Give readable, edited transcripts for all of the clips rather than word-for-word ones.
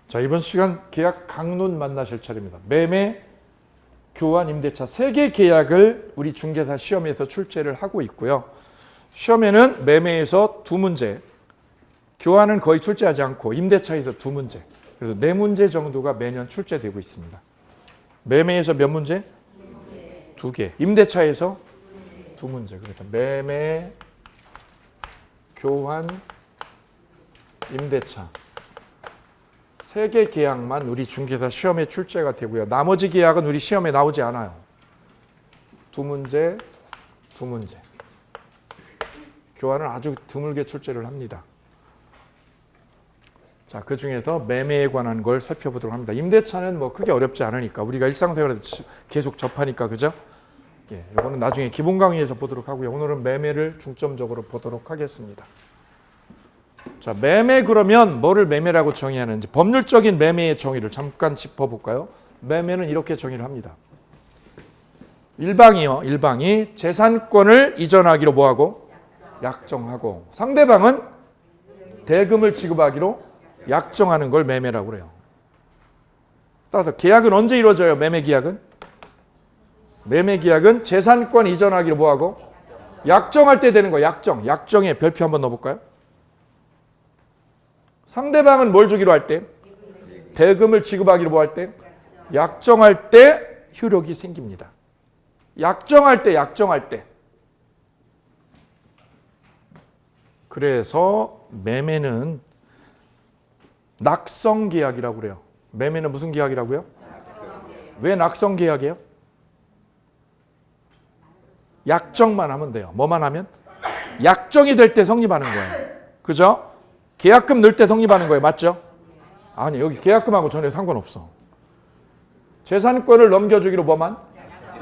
자, 이번 시간 계약 강론 만나실 차례입니다. 매매, 교환, 임대차 3개 계약을 우리 중개사 시험에서 출제를 하고 있고요. 시험에는 매매에서 2문제, 교환은 거의 출제하지 않고 임대차에서 2문제, 그래서 4문제 정도가 매년 출제되고 있습니다. 매매에서 몇 문제? 2개. 임대차에서 2문제. 그러니까 매매, 교환, 임대차 3개 계약만 우리 중개사 시험에 출제가 되고요. 나머지 계약은 우리 시험에 나오지 않아요. 2문제, 2문제. 교환은 아주 드물게 출제를 합니다. 자, 그 중에서 매매에 관한 걸 살펴보도록 합니다. 임대차는 뭐 크게 어렵지 않으니까 우리가 일상생활에서 계속 접하니까, 그죠? 예, 이거는 나중에 기본 강의에서 보도록 하고요. 오늘은 매매를 중점적으로 보도록 하겠습니다. 자, 매매 그러면 뭐를 매매라고 정의하는지 법률적인 매매의 정의를 잠깐 짚어볼까요? 매매는 이렇게 정의를 합니다. 일방이 재산권을 이전하기로 뭐하고? 약정하고, 상대방은 대금을 지급하기로 약정하는 걸 매매라고 그래요. 따라서 계약은 언제 이루어져요? 매매 계약은? 매매 계약은 재산권 이전하기로 뭐하고? 약정할 때 되는 거예요. 약정에 별표 한번 넣어볼까요? 상대방은 뭘 주기로 할 때? 대금을 지급하기로 뭐 할 때? 약정할 때 효력이 생깁니다. 약정할 때. 그래서 매매는 낙성계약이라고 그래요. 매매는 무슨 계약이라고요? 왜 낙성계약이에요? 약정만 하면 돼요. 뭐만 하면? 약정이 될 때 성립하는 거예요. 그죠? 계약금 넣을 때 성립하는 거예요. 맞죠? 아니, 여기 계약금하고 전혀 상관없어. 재산권을 넘겨주기로 뭐만?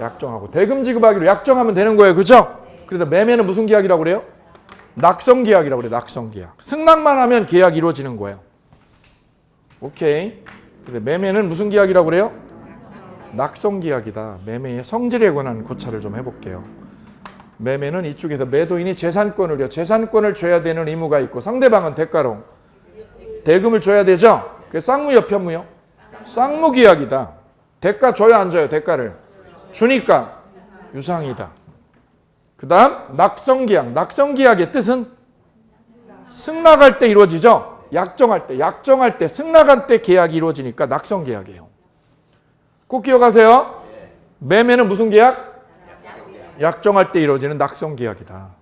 약정하고. 대금 지급하기로 약정하면 되는 거예요. 그죠? 그래서 매매는 무슨 계약이라고 그래요? 낙성계약이라고 그래요. 낙성계약. 승낙만 하면 계약이 이루어지는 거예요. 오케이. 그래서 매매는 무슨 계약이라고 그래요? 낙성계약이다. 매매의 성질에 관한 고찰을 좀 해볼게요. 매매는 이쪽에서 매도인이 재산권을 줘야 되는 의무가 있고, 상대방은 대가로 대금을 줘야 되죠? 그게 쌍무요, 편무요? 쌍무계약이다. 대가 줘야 안 줘요? 대가를 주니까 유상이다. 그 다음 낙성계약. 낙성계약의 뜻은 승낙할 때 이루어지죠? 약정할 때 승낙할 때 계약이 이루어지니까 낙성계약이에요. 꼭 기억하세요. 매매는 무슨 계약? 약정할 때 이루어지는 낙성계약이다.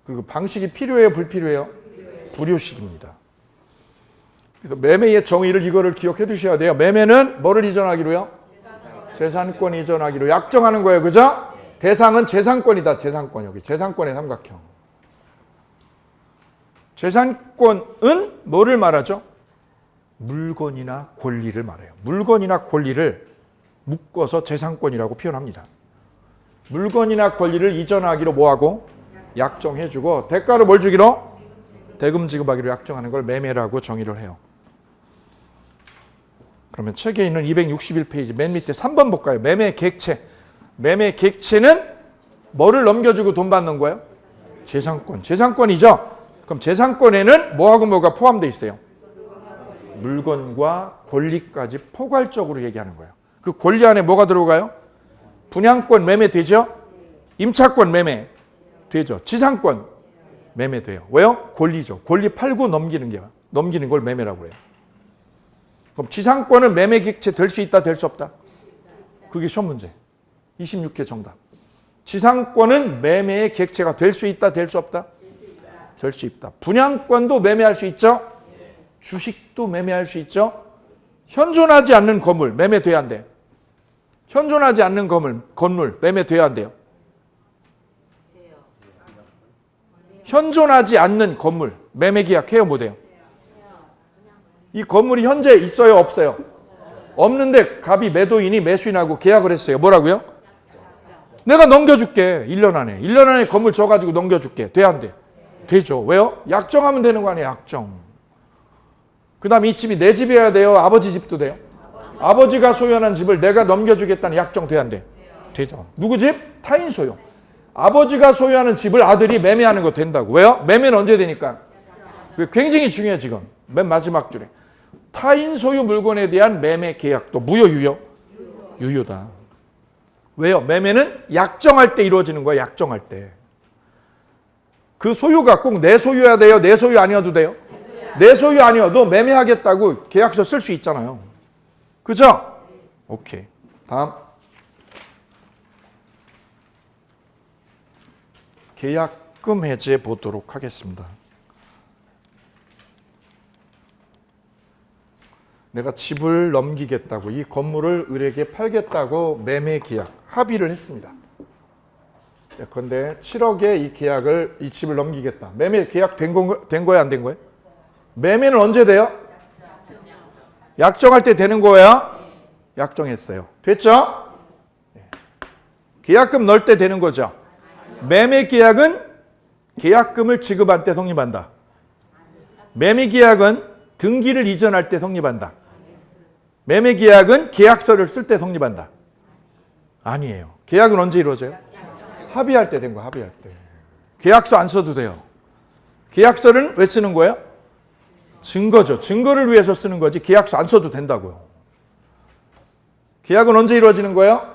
그리고 방식이 필요해요? 불필요해요? 불효식입니다. 그래서 매매의 정의를 이거를 기억해 두셔야 돼요. 매매는 뭐를 이전하기로요? 재산권 이전하기로 약정하는 거예요. 그죠? 대상은 재산권이다. 재산권. 여기 재산권의 삼각형. 재산권은 뭐를 말하죠? 물건이나 권리를 말해요. 물건이나 권리를 묶어서 재산권이라고 표현합니다. 물건이나 권리를 이전하기로 뭐하고? 약정해주고, 대가로 뭘 주기로? 대금 지급하기로 약정하는 걸 매매라고 정의를 해요. 그러면 책에 있는 261페이지 맨 밑에 3번 볼까요? 매매 객체. 매매 객체는 뭐를 넘겨주고 돈 받는 거예요? 재산권. 재산권이죠? 그럼 재산권에는 뭐하고 뭐가 포함되어 있어요? 물건과 권리까지 포괄적으로 얘기하는 거예요. 그 권리 안에 뭐가 들어가요? 분양권 매매 되죠? 임차권 매매 되죠? 지상권 매매 돼요. 왜요? 권리죠. 권리 팔고 넘기는 걸 매매라고 해요. 그럼 지상권은 매매 객체 될 수 있다, 될 수 없다? 그게 시험 문제. 26개 정답. 지상권은 매매의 객체가 될 수 있다, 될 수 없다? 될 수 있다. 분양권도 매매할 수 있죠? 주식도 매매할 수 있죠? 현존하지 않는 건물 매매돼야 안 돼. 현존하지 않는 건물 매매돼야 안 돼요. 현존하지 않는 건물 매매 계약해요, 못 해요? 이 건물이 현재 있어요, 없어요? 없는데 갑이 매도인이 매수인하고 계약을 했어요. 뭐라고요? 내가 넘겨줄게. 1년 안에 건물 줘가지고 넘겨줄게. 돼, 안 돼? 되죠. 왜요? 약정하면 되는 거 아니에요, 약정. 그 다음 이 집이 내 집이어야 돼요? 아버지 집도 돼요? 아버지가 소유하는 집을 내가 넘겨주겠다는 약정 돼야 안 돼? 되죠. 누구 집? 타인 소유. 아버지가 소유하는 집을 아들이 매매하는 거 된다고. 왜요? 매매는 언제 되니까? 굉장히 중요해 지금. 맨 마지막 줄에. 타인 소유 물건에 대한 매매 계약도 무효, 유효? 유효다. 왜요? 매매는 약정할 때 이루어지는 거야, 약정할 때. 그 소유가 꼭 내 소유여야 돼요? 내 소유 아니어도 돼요? 내 소유 아니어도 매매하겠다고 계약서 쓸 수 있잖아요. 그죠? 오케이. 다음. 계약금 해지해 보도록 하겠습니다. 내가 집을 넘기겠다고, 이 건물을 을에게 팔겠다고 매매 계약, 합의를 했습니다. 예컨대 7억에 이 계약을, 이 집을 넘기겠다. 매매 계약 된 거야, 안 된 거예요? 매매는 언제 돼요? 약정할 때 되는 거예요? 약정했어요. 됐죠? 계약금 넣을 때 되는 거죠. 매매 계약은 계약금을 지급할 때 성립한다. 매매 계약은 등기를 이전할 때 성립한다. 매매 계약은 계약서를 쓸 때 성립한다. 아니에요. 계약은 언제 이루어져요? 합의할 때 된 거, 합의할 때. 계약서 안 써도 돼요. 계약서는 왜 쓰는 거예요? 증거죠. 증거를 위해서 쓰는 거지 계약서 안 써도 된다고요. 계약은 언제 이루어지는 거예요?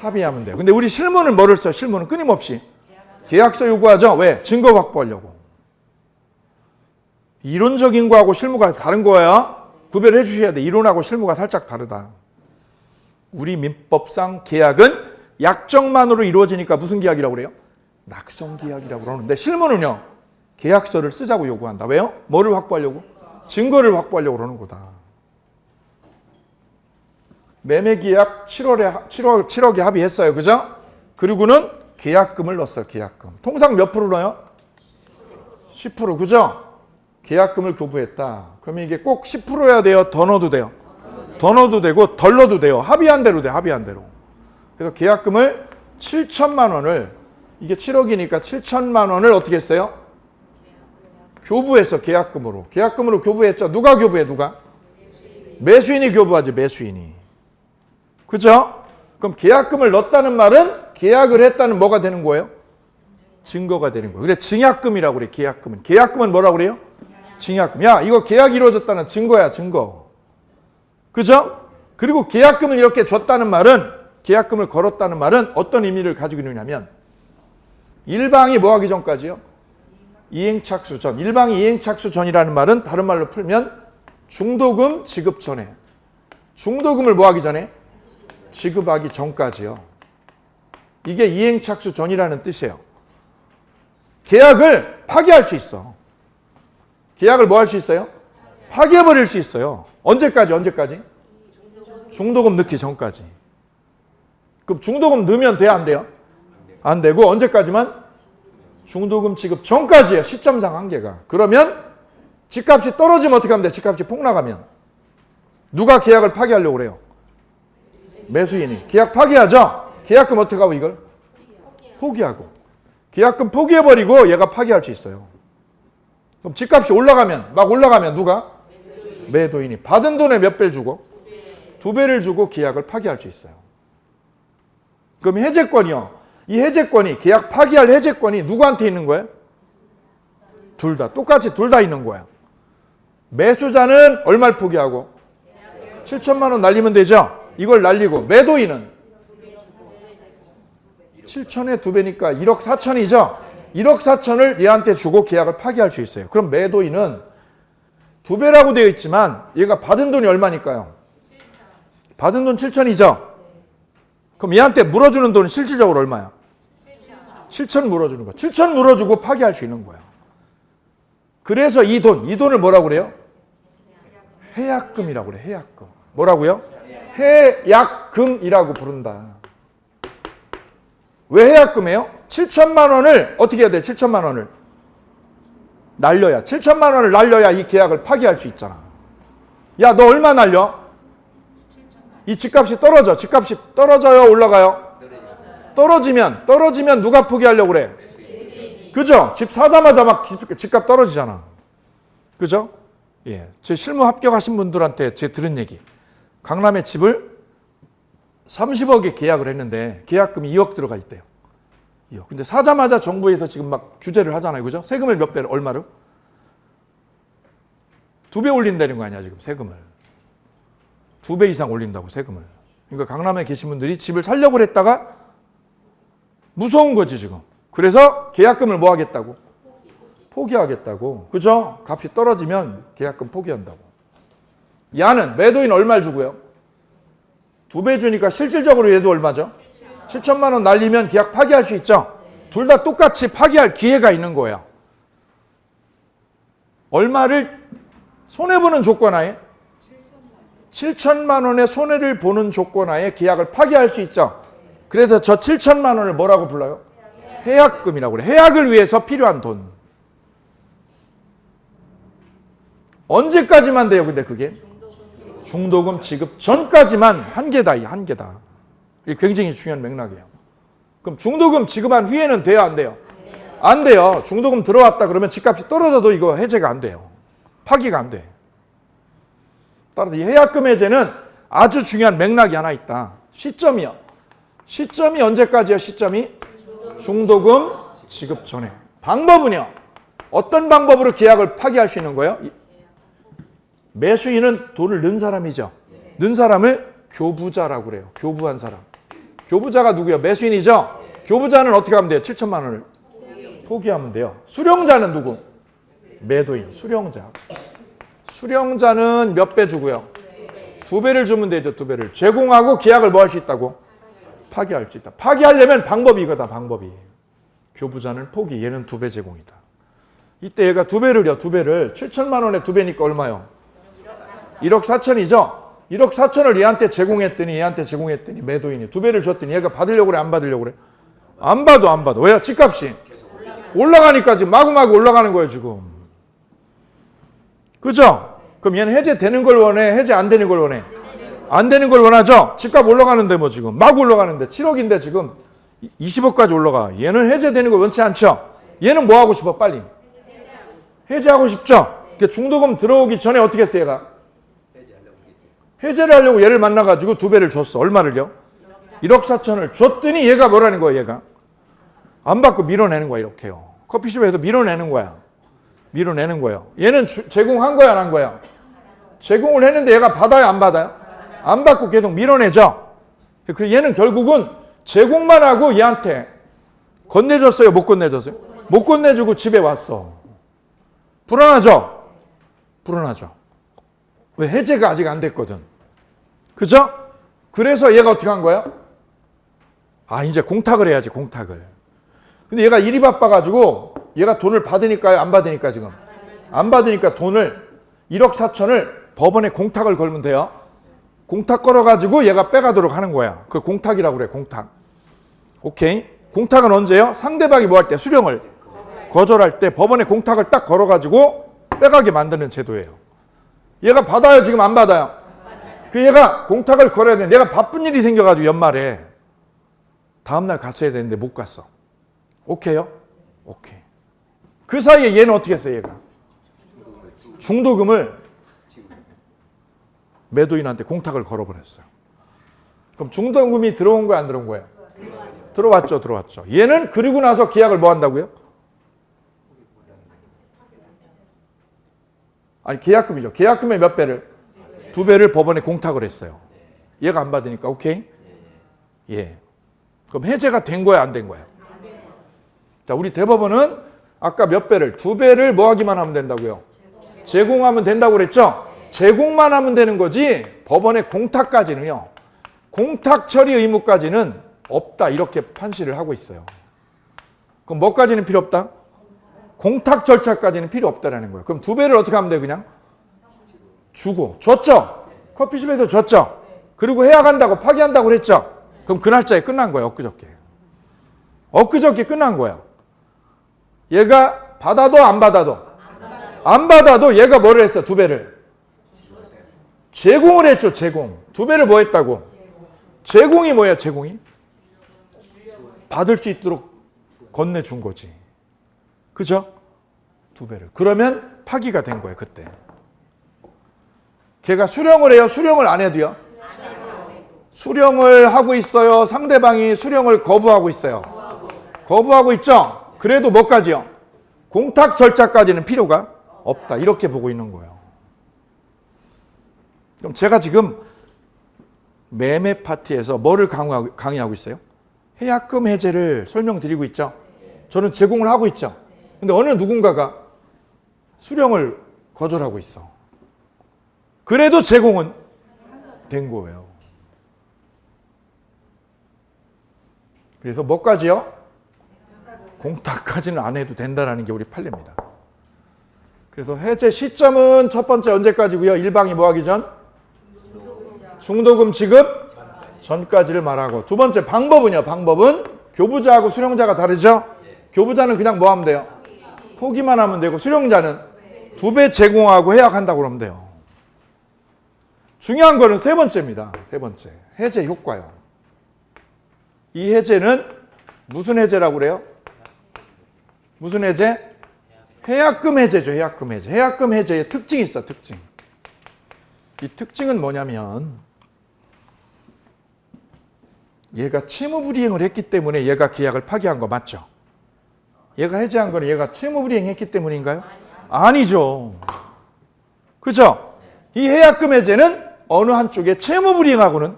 합의하면 돼요. 근데 우리 실무는 뭐를 써요? 실무는 끊임없이 계약서 요구하죠. 왜? 증거 확보하려고. 이론적인 거하고 실무가 다른 거예요. 구별해 주셔야 돼. 이론하고 실무가 살짝 다르다. 우리 민법상 계약은 약정만으로 이루어지니까 무슨 계약이라고 그래요? 낙성 계약이라고 그러는데 실무는요. 계약서를 쓰자고 요구한다. 왜요? 뭐를 확보하려고? 증거를 확보하려고 그러는 거다. 매매 계약 7억에 합의했어요. 그죠? 그리고는 계약금을 넣었어요. 계약금. 통상 몇 프로 넣어요? 10%. 그죠? 계약금을 교부했다. 그러면 이게 꼭 10%여야 돼요? 더 넣어도 돼요? 더 넣어도 되고 덜 넣어도 돼요. 합의한 대로 돼. 합의한 대로. 그래서 계약금을 7천만 원을, 이게 7억이니까 7천만 원을 어떻게 했어요? 교부했어. 계약금으로. 계약금으로 교부했죠. 누가 교부해? 누가? 매수인이 교부하지. 매수인이. 그죠? 그럼 계약금을 넣었다는 말은 계약을 했다는 뭐가 되는 거예요? 증거가 되는 거예요. 그래 증약금이라고 그래. 계약금은. 계약금은 뭐라고 그래요? 증약금. 야, 이거 계약이 이루어졌다는 증거야. 증거. 그죠? 그리고 계약금을 이렇게 줬다는 말은, 계약금을 걸었다는 말은 어떤 의미를 가지고 있느냐면, 일방이 뭐 하기 전까지요? 이행착수 전. 일방이 이행착수 전이라는 말은 다른 말로 풀면 중도금 지급 전에. 중도금을 뭐 하기 전에? 지급하기 전까지요. 이게 이행착수 전이라는 뜻이에요. 계약을 파기할 수 있어. 계약을 뭐 할 수 있어요? 파기해버릴 수 있어요. 언제까지? 언제까지? 중도금 넣기 전까지. 그럼 중도금 넣으면 돼요? 안 돼요? 안 되고 언제까지만? 중도금 지급 전까지예요. 시점상 한계가. 그러면 집값이 떨어지면 어떻게 하면 돼? 집값이 폭락하면. 누가 계약을 파기하려고 그래요? 매수인이. 계약 파기하죠? 계약금 어떻게 하고 이걸? 포기하고. 계약금 포기해버리고 얘가 파기할 수 있어요. 그럼 집값이 올라가면, 막 올라가면 누가? 매도인이. 받은 돈에 몇 배를 주고? 2배를 주고 계약을 파기할 수 있어요. 그럼 해제권이요. 이 해제권이, 계약 파기할 해제권이 누구한테 있는 거예요? 둘 다. 똑같이 둘 다 있는 거야. 매수자는 얼마를 포기하고? 7천만 원 날리면 되죠? 이걸 날리고, 매도인은 7천에 2배니까 1억 4천이죠? 1억 4천을 얘한테 주고 계약을 파기할 수 있어요. 그럼 매도인은 2배라고 되어 있지만 얘가 받은 돈이 얼마니까요? 받은 돈 7천이죠? 그럼 얘한테 물어주는 돈은 실질적으로 얼마야? 7천 물어주는 거야. 7천 물어주고 파기할 수 있는 거야. 그래서 이 돈을 뭐라고 그래요? 해약금이라고 그래. 해약금. 뭐라고요? 해약금이라고 부른다. 왜 해약금이에요? 7천만 원을 어떻게 해야 돼? 7천만 원을 날려야. 7천만 원을 날려야 이 계약을 파기할 수 있잖아. 야, 너 얼마 날려? 이 집값이 떨어져. 집값이 떨어져요? 올라가요? 떨어지면 누가 포기하려고 그래? 그죠? 집 사자마자 막 집값 떨어지잖아. 그죠? 예. 제 실무 합격하신 분들한테 제가 들은 얘기. 강남에 집을 30억에 계약을 했는데 계약금이 2억 들어가 있대요. 2억. 근데 사자마자 정부에서 지금 막 규제를 하잖아요. 그죠? 세금을 몇 배를, 얼마로? 2배 올린다는 거 아니야, 지금 세금을. 2배 이상 올린다고 세금을. 그러니까 강남에 계신 분들이 집을 살려고 했다가 무서운 거지 지금. 그래서 계약금을 뭐 하겠다고? 포기하겠다고. 그죠? 값이 떨어지면 계약금 포기한다고. 야는 매도인 얼마를 주고요? 2배 주니까 실질적으로 얘도 얼마죠? 7천만 원 날리면 계약 파기할 수 있죠? 둘 다 똑같이 파기할 기회가 있는 거예요. 얼마를 손해보는 조건하에? 7천만 원의 손해를 보는 조건하에 계약을 파기할 수 있죠? 그래서 저 7천만 원을 뭐라고 불러요? 해약금이라고 그래요. 해약을 위해서 필요한 돈. 언제까지만 돼요? 근데 그게? 중도금 지급 전까지만 한계다. 이 한계다. 이게 굉장히 중요한 맥락이에요. 그럼 중도금 지급한 후에는 돼요? 안 돼요? 안 돼요. 중도금 들어왔다 그러면 집값이 떨어져도 이거 해제가 안 돼요. 파기가 안 돼. 따라서 이 해약금 해제는 아주 중요한 맥락이 하나 있다. 시점이요. 시점이 언제까지요? 시점이? 중도금 지급 전에. 방법은요. 어떤 방법으로 계약을 파기할 수 있는 거예요? 매수인은 돈을 넣은 사람이죠. 넣은 사람을 교부자라고 그래요. 교부한 사람. 교부자가 누구예요? 매수인이죠. 교부자는 어떻게 하면 돼요? 7천만 원을 포기하면 돼요. 수령자는 누구? 매도인. 수령자. 수령자는 몇 배 주고요? 2배를 주면 되죠. 2배를. 제공하고 계약을 뭐 할 수 있다고? 파기할 수 있다. 파기하려면 방법이 이거다. 방법이. 교부자는 포기. 얘는 2배 제공이다. 이때 얘가 2배를요. 2배를. 7천만 원에 2배니까 얼마요? 1억 4천이죠. 1억 4천을 얘한테 제공했더니 매도인이 2배를 줬더니 얘가 받으려고 그래? 안 받으려고 그래? 안 받아. 왜요? 집값이 올라가니까 지금 마구마구 올라가는 거예요 지금. 그죠? 그럼 얘는 해제되는 걸 원해? 해제 안 되는 걸 원해? 안 되는 걸 원하죠? 집값 올라가는데 뭐 지금 막 올라가는데 7억인데 지금 20억까지 올라가. 얘는 해제되는 걸 원치 않죠? 얘는 뭐 하고 싶어? 빨리 해제하고 싶죠? 중도금 들어오기 전에 어떻게 했어 얘가? 해제를 하려고 얘를 만나가지고 2배를 줬어. 얼마를요? 1억 4천을 줬더니 얘가 뭐라는 거야? 얘가 안 받고 밀어내는 거야. 이렇게요. 커피숍에서 밀어내는 거야. 밀어내는 거예요. 얘는 제공한 거야? 안 한 거야? 제공을 했는데 얘가 받아요? 안 받아요? 안 받고 계속 밀어내죠. 그리고 얘는 결국은 제공만 하고 얘한테 건네줬어요? 못 건네줬어요? 못 건네주고 집에 왔어. 불안하죠? 불안하죠. 왜? 해제가 아직 안 됐거든. 그죠? 그래서 얘가 어떻게 한 거야? 이제 공탁을 해야지, 공탁을. 근데 얘가 일이 바빠가지고 얘가 돈을 받으니까요? 안 받으니까 지금? 안 받으니까 돈을 1억 4천을 법원에 공탁을 걸면 돼요. 공탁 걸어가지고 얘가 빼가도록 하는 거야. 그걸 공탁이라고 그래, 공탁. 오케이? 공탁은 언제요? 상대방이 뭐 할 때? 수령을 거절할 때 법원에 공탁을 딱 걸어가지고 빼가게 만드는 제도예요. 얘가 받아요? 지금 안 받아요? 그 얘가 공탁을 걸어야 되는데 얘가 바쁜 일이 생겨가지고 연말에 다음날 갔어야 되는데 못 갔어. 오케이요? 오케이. 그 사이에 얘는 어떻게 했어요? 얘가 중도금을 매도인한테 공탁을 걸어버렸어요. 그럼 중도금이 들어온 거야? 안 들어온 거예요? 들어왔죠. 들어왔죠. 얘는 그리고 나서 계약을 뭐 한다고요? 아니 계약금이죠. 계약금의 몇 배를? 2배를 법원에 공탁을 했어요. 얘가 안 받으니까 오케이? 예. 그럼 해제가 된 거야? 안 된 거야? 자, 우리 대법원은 아까 몇 배를? 2배를 뭐 하기만 하면 된다고요? 제공하면 된다고 그랬죠? 제공만 하면 되는 거지 법원의 공탁까지는요. 공탁 처리 의무까지는 없다. 이렇게 판시를 하고 있어요. 그럼 뭐까지는 필요 없다? 공탁 절차까지는 필요 없다라는 거예요. 그럼 2배를 어떻게 하면 돼? 그냥 주고 줬죠? 커피숍에서 줬죠? 그리고 해약한다고 파기한다고 그랬죠? 그럼 그 날짜에 끝난 거예요. 엊그저께 끝난 거야. 얘가 받아도 안 받아도 안 받아도 얘가 뭐를 했어? 2배를 제공을 했죠. 제공. 2배를 뭐 했다고? 제공이 뭐야? 제공이 받을 수 있도록 건네준 거지. 그죠? 2배를. 그러면 파기가 된 거예요. 그때. 걔가 수령을 해요? 수령을 안 해도요? 수령을 하고 있어요? 상대방이 수령을 거부하고 있어요? 거부하고 있죠? 그래도 뭐까지요? 공탁 절차까지는 필요가 없다. 이렇게 보고 있는 거예요. 그럼 제가 지금 매매 파트에서 뭐를 강의하고 있어요? 해약금 해제를 설명드리고 있죠. 저는 제공을 하고 있죠. 근데 어느 누군가가 수령을 거절하고 있어. 그래도 제공은 된 거예요. 그래서 뭐까지요? 공탁까지는 안 해도 된다는 게 우리 판례입니다. 그래서 해제 시점은 첫 번째 언제까지고요? 일방이 뭐 하기 전? 중도금 지급 전까지를 말하고, 두 번째 방법은요. 방법은 교부자하고 수령자가 다르죠? 교부자는 그냥 뭐 하면 돼요? 포기만 하면 되고, 수령자는 2배 제공하고 해약한다고 그러면 돼요. 중요한 거는 세 번째입니다. 세 번째. 해제 효과요. 이 해제는 무슨 해제라고 그래요? 무슨 해제? 해약금 해제죠. 해약금 해제. 해약금 해제의 특징이 있어. 특징. 이 특징은 뭐냐면 얘가 채무불이행을 했기 때문에 얘가 계약을 파기한 거 맞죠? 얘가 해제한 거는 얘가 채무불이행했기 때문인가요? 아니죠. 그죠? 이 해약금 해제는 어느 한쪽에 채무불이행하고는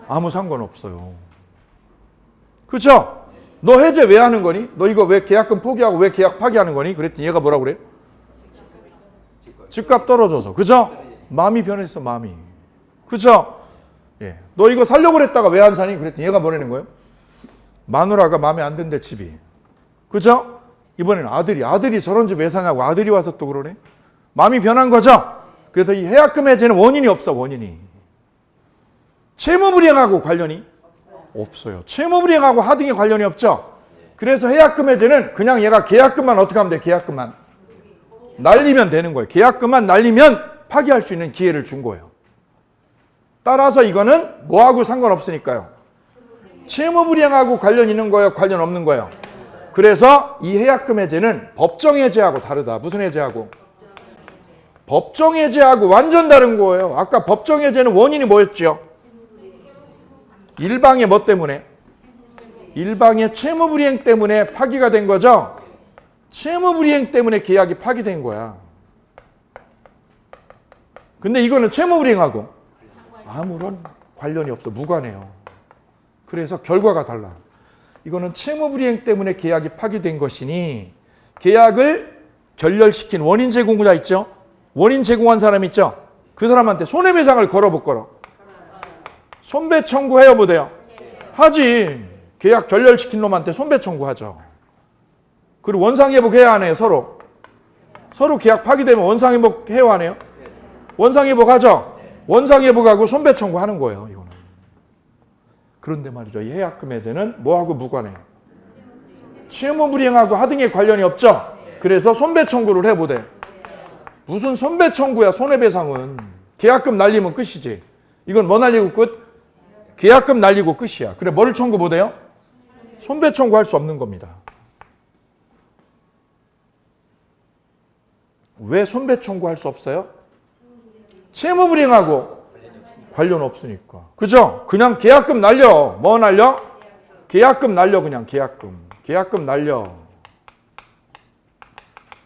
아무 상관없어요. 그죠? 너 해제 왜 하는 거니? 너 이거 왜 계약금 포기하고 왜 계약 파기하는 거니? 그랬더니 얘가 뭐라고 그래? 집값 떨어져서. 그죠? 마음이 변했어. 마음이. 그죠? 예. 너 이거 살려고 그랬다가 왜 안 사니? 그랬더니 얘가 뭐라는 거예요? 마누라가 마음에 안 든대 집이. 그죠? 이번에는 아들이 저런 집 왜 사냐고 아들이 와서 또 그러네. 마음이 변한 거죠? 그래서 이 해약금 해제는 원인이 없어. 원인이. 채무불이행하고 관련이 없어요. 채무불이행하고 하등에 관련이 없죠? 그래서 해약금 해제는 그냥 얘가 계약금만 어떻게 하면 돼? 계약금만 날리면 되는 거예요. 계약금만 날리면 파기할 수 있는 기회를 준 거예요. 따라서 이거는 뭐하고 상관없으니까요. 채무불이행하고 관련 있는 거예요? 관련 없는 거예요? 그래서 이 해약금 해제는 법정 해제하고 다르다. 무슨 해제하고? 법정 해제하고 완전 다른 거예요. 아까 법정 해제는 원인이 뭐였죠? 일방의 뭐 때문에? 일방의 채무불이행 때문에 파기가 된 거죠? 채무불이행 때문에 계약이 파기된 거야. 근데 이거는 채무불이행하고 아무런 관련이 없어. 무관해요. 그래서 결과가 달라. 이거는 채무불이행 때문에 계약이 파기된 것이니 계약을 결렬시킨 원인 제공자 있죠? 원인 제공한 사람 있죠? 그 사람한테 손해배상을 걸어 못 걸어? 손배 청구해요 못해요? 하지. 계약 결렬시킨 놈한테 손배 청구하죠. 그리고 원상회복 해야 하네요. 서로 계약 파기되면 원상회복 해야 하네요. 원상회복 하죠? 원상회복하고 손배 청구하는 거예요. 이거는. 그런데 말이죠. 이 해약금 해제는 뭐하고 무관해요? 채무불이행하고 하등에 관련이 없죠? 그래서 손배 청구를 해보대. 무슨 손배 청구야? 손해배상은. 계약금 날리면 끝이지. 이건 뭐 날리고 끝? 계약금 날리고 끝이야. 그래 뭐를 청구 못해요? 손배 청구할 수 없는 겁니다. 왜 손배 청구할 수 없어요? 채무불이행하고 관련 없으니까. 그죠? 그냥 계약금 날려. 뭐 날려? 계약금 날려. 그냥 계약금 날려.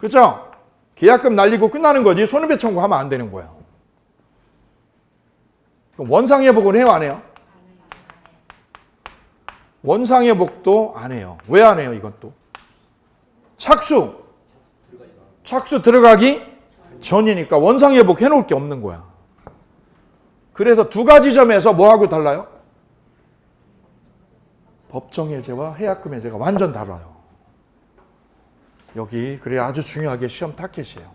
그죠? 계약금 날리고 끝나는 거지. 손해배 청구하면 안 되는 거야. 그럼 원상회복은 해요 안 해요? 원상회복도 안 해요. 왜 안 해요? 이건 또 착수 들어가기 전이니까 원상회복 해놓을 게 없는 거야. 그래서 두 가지 점에서 뭐하고 달라요? 법정해제와 해약금 해제가 완전 달라요. 여기 그래 아주 중요하게 시험 타켓이에요.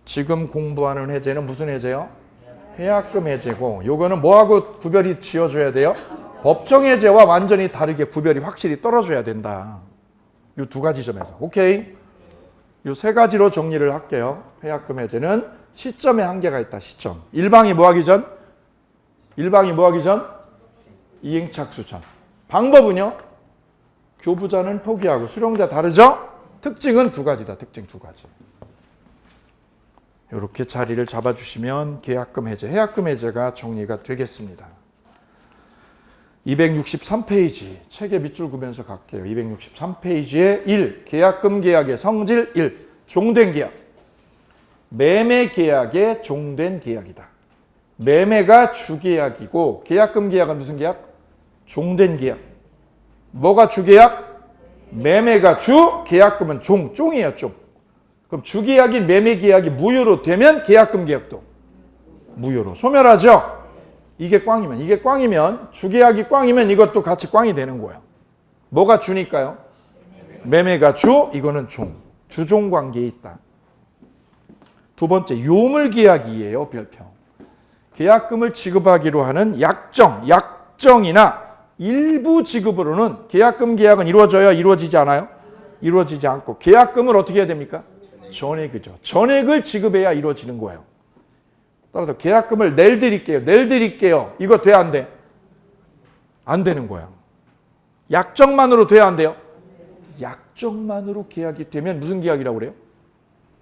지금 공부하는 해제는 무슨 해제요? 해약금 해제고, 요거는 뭐하고 구별이 지어줘야 돼요? 법정 해제와 완전히 다르게 구별이 확실히 떨어져야 된다. 요 두 가지 점에서. 오케이? 요 세 가지로 정리를 할게요. 해약금 해제는 시점에 한계가 있다. 시점. 일방이 뭐하기 전? 이행착수 전. 방법은요? 교부자는 포기하고 수령자 다르죠? 특징은 두 가지다. 특징 두 가지. 이렇게 자리를 잡아주시면 계약금 해제, 해약금 해제가 정리가 되겠습니다. 263페이지 책의 밑줄 그으면서 갈게요. 263페이지에 1. 계약금 계약의 성질 1. 종된 계약. 매매 계약의 종된 계약이다. 매매가 주계약이고 계약금 계약은 무슨 계약? 종된 계약. 뭐가 주계약? 매매가 주, 계약금은 종이에요, 종. 그럼 주계약이 매매 계약이 무효로 되면 계약금 계약도 무효로 소멸하죠. 이게 꽝이면 주계약이 꽝이면 이것도 같이 꽝이 되는 거예요. 뭐가 주니까요? 매매가 주, 이거는 종. 주종 관계에 있다. 두 번째, 요물계약이에요. 별표. 계약금을 지급하기로 하는 약정이나 일부 지급으로는 계약금 계약은 이루어져요? 이루어지지 않아요? 이루어지지 않고 계약금을 어떻게 해야 됩니까? 전액이죠. 전액을 지급해야 이루어지는 거예요. 따라서 계약금을 내일 드릴게요. 이거 돼, 안 돼? 안 되는 거예요. 약정만으로 돼야 안 돼요? 약정만으로 계약이 되면 무슨 계약이라고 그래요?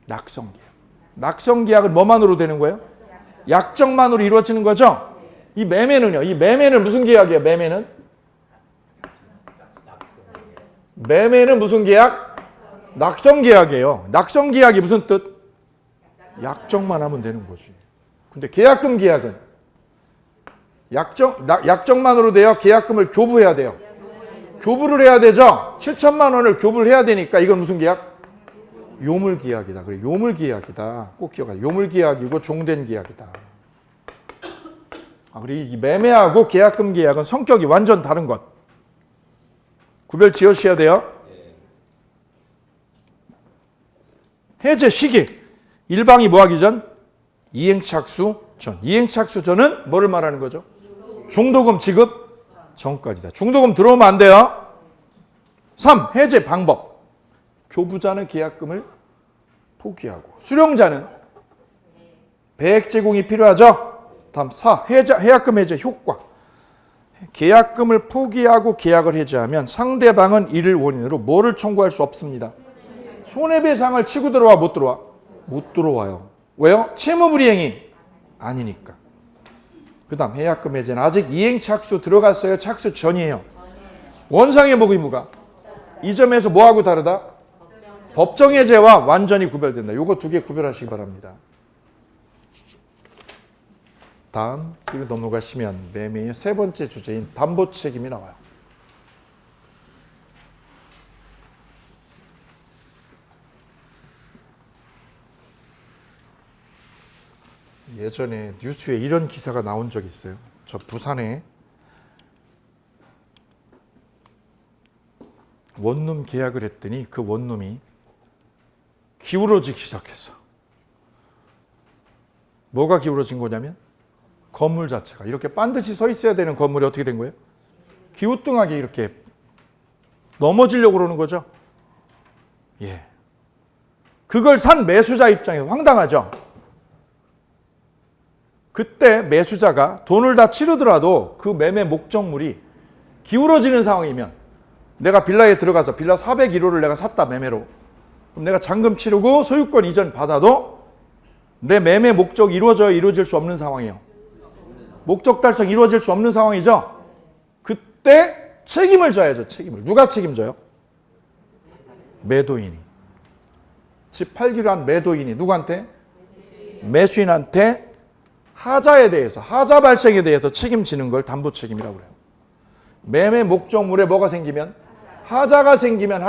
낙성계약. 낙성계약은 뭐만으로 되는 거예요? 약정만으로 이루어지는 거죠? 이 매매는요? 이 매매는 무슨 계약이에요? 매매는 무슨 계약? 낙성계약이에요. 낙성계약이 무슨 뜻? 약정만 하면 되는 거지. 근데 계약금 계약은 약정만으로 돼요? 계약금을 교부해야 돼요? 교부를 해야 되죠? 7천만 원을 교부를 해야 되니까 이건 무슨 계약? 요물계약이다. 그래, 요물계약이다. 꼭 기억하세요. 요물계약이고 종된 계약이다. 그리고 이 매매하고 계약금 계약은 성격이 완전 다른 것. 구별 지으셔야 돼요. 해제 시기. 일방이 뭐하기 전? 이행착수 전. 이행착수 전은 뭐를 말하는 거죠? 중도금 지급 전까지다. 중도금 들어오면 안 돼요. 3. 해제 방법. 교부자는 계약금을 포기하고 수령자는 배액 제공이 필요하죠. 다음 4. 계약금 해제 효과. 계약금을 포기하고 계약을 해제하면 상대방은 이를 원인으로 뭐를 청구할 수 없습니다. 손해배상을 치고 들어와 못 들어와? 못 들어와요. 왜요? 채무불이행이 아니니까. 그 다음 계약금 해제는 아직 이행착수 들어갔어요? 착수 전이에요? 원상의 목 의무가 이 점에서 뭐하고 다르다? 법정해제와 완전히 구별된다. 요거 두 개 구별하시기 바랍니다. 다음 이거 넘어가시면 매매의 세 번째 주제인 담보 책임이 나와요. 예전에 뉴스에 이런 기사가 나온 적이 있어요. 저 부산에 원룸 계약을 했더니 그 원룸이 기울어지기 시작했어. 뭐가 기울어진 거냐면 건물 자체가 이렇게 반드시 서 있어야 되는 건물이 어떻게 된 거예요? 기우뚱하게 이렇게 넘어지려고 그러는 거죠. 예. 그걸 산 매수자 입장에서 황당하죠. 그때 매수자가 돈을 다 치르더라도 그 매매 목적물이 기울어지는 상황이면 내가 빌라에 들어가서 빌라 401호를 내가 샀다 매매로. 그럼 내가 잔금 치르고 소유권 이전 받아도 내 매매 목적이 이루어질 수 없는 상황이에요. 목적 달성 이루어질 수 없는 상황이죠. 그때 책임을 져야죠. 책임을. 누가 책임져요? 매도인이. 집 팔기로 한 매도인이 누구한테? 매수인한테 하자에 대해서, 하자 발생에 대해서 책임지는 걸 담보 책임이라고 그래요. 매매 목적물에 뭐가 생기면? 하자가 생기면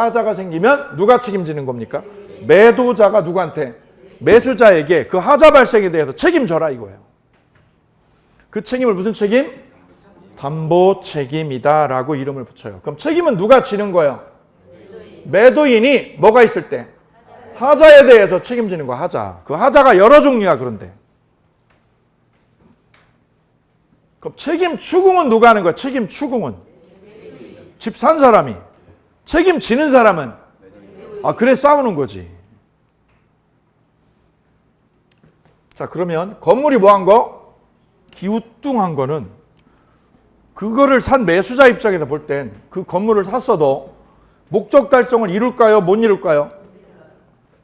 누가 책임지는 겁니까? 매도자가 누구한테? 매수자에게 그 하자 발생에 대해서 책임져라 이거예요. 그 책임을 무슨 책임? 담보 책임이다라고 이름을 붙여요. 그럼 책임은 누가 지는 거예요? 매도인이 뭐가 있을 때? 하자에 대해서 책임지는 거야. 하자. 그 하자가 여러 종류야. 그런데 그럼 책임 추궁은 누가 하는 거야? 책임 추궁은 집 산 사람이. 책임지는 사람은 그래 싸우는 거지. 자, 그러면 건물이 뭐한 거? 기우뚱한 거는 그거를 산 매수자 입장에서 볼 땐 그 건물을 샀어도 목적 달성을 이룰까요? 못 이룰까요?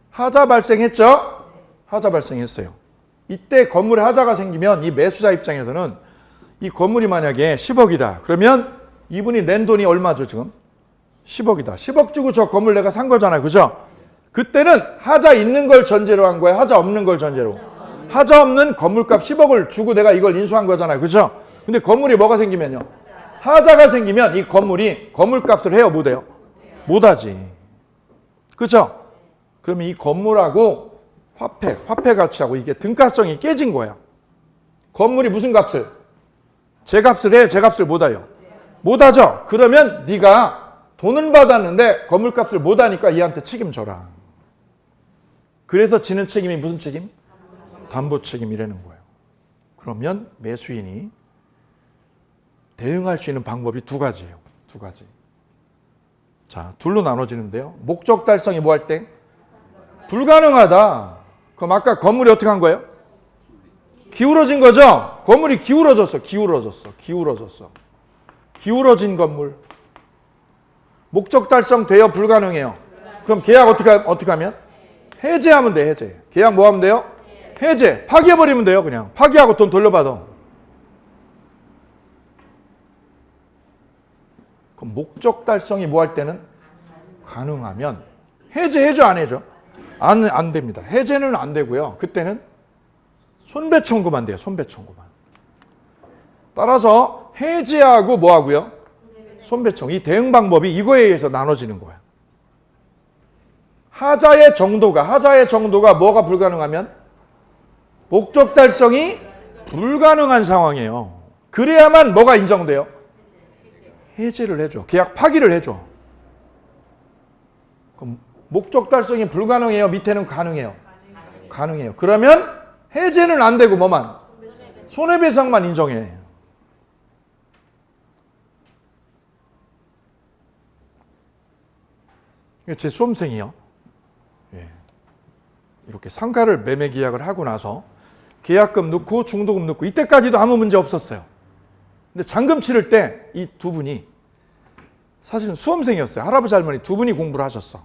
하자 발생했죠? 하자 발생했어요. 이때 건물에 하자가 생기면 이 매수자 입장에서는 이 건물이 만약에 10억이다. 그러면 이분이 낸 돈이 얼마죠 지금? 10억이다. 10억 주고 저 건물 내가 산 거잖아요. 그죠? 그때는 하자 있는 걸 전제로 한 거예요? 하자 없는 걸 전제로? 하자 없는 건물값 10억을 주고 내가 이걸 인수한 거잖아요. 그죠? 근데 건물이 뭐가 생기면요? 하자가 생기면 이 건물이 건물값을 해요? 못 해요? 못하지. 그죠? 그러면 이 건물하고 화폐 가치하고 이게 등가성이 깨진 거야. 건물이 무슨 값을? 제 값을 해? 제 값을 못 해요? 못 하죠? 그러면 네가 돈은 받았는데 건물값을 못 하니까 얘한테 책임져라. 그래서 지는 책임이 무슨 책임? 담보 책임이라는 거예요. 그러면 매수인이 대응할 수 있는 방법이 두 가지예요. 두 가지. 자, 둘로 나눠지는데요. 목적 달성이 뭐 할 때? 불가능하다. 그럼 아까 건물이 어떻게 한 거예요? 기울어진 거죠? 건물이 기울어졌어. 기울어진 건물. 목적 달성 돼요? 불가능해요? 그럼 계약 어떻게 하면? 해제하면 돼, 해제. 계약 뭐 하면 돼요? 해제. 파기해버리면 돼요, 그냥. 파기하고 돈 돌려받아. 그럼 목적 달성이 뭐 할 때는? 가능하면 해제 안 해줘? 안 됩니다. 해제는 안 되고요. 그때는 손배청구만 돼요. 손배청구만. 따라서 해제하고 뭐 하고요? 손배청. 이 대응 방법이 이거에 의해서 나눠지는 거야. 하자의 정도가 뭐가 불가능하면? 목적 달성이 불가능한 상황이에요. 그래야만 뭐가 인정돼요? 해제를 해줘. 계약 파기를 해줘. 그럼 목적 달성이 불가능해요? 밑에는 가능해요? 가능해요. 그러면 해제는 안 되고 뭐만? 손해배상만 인정해. 제 수험생이요. 이렇게 상가를 매매 계약을 하고 나서 계약금 넣고 중도금 넣고 이때까지도 아무 문제 없었어요. 근데 잔금 치를 때 이 두 분이 사실은 수험생이었어요. 할아버지 할머니 두 분이 공부를 하셨어.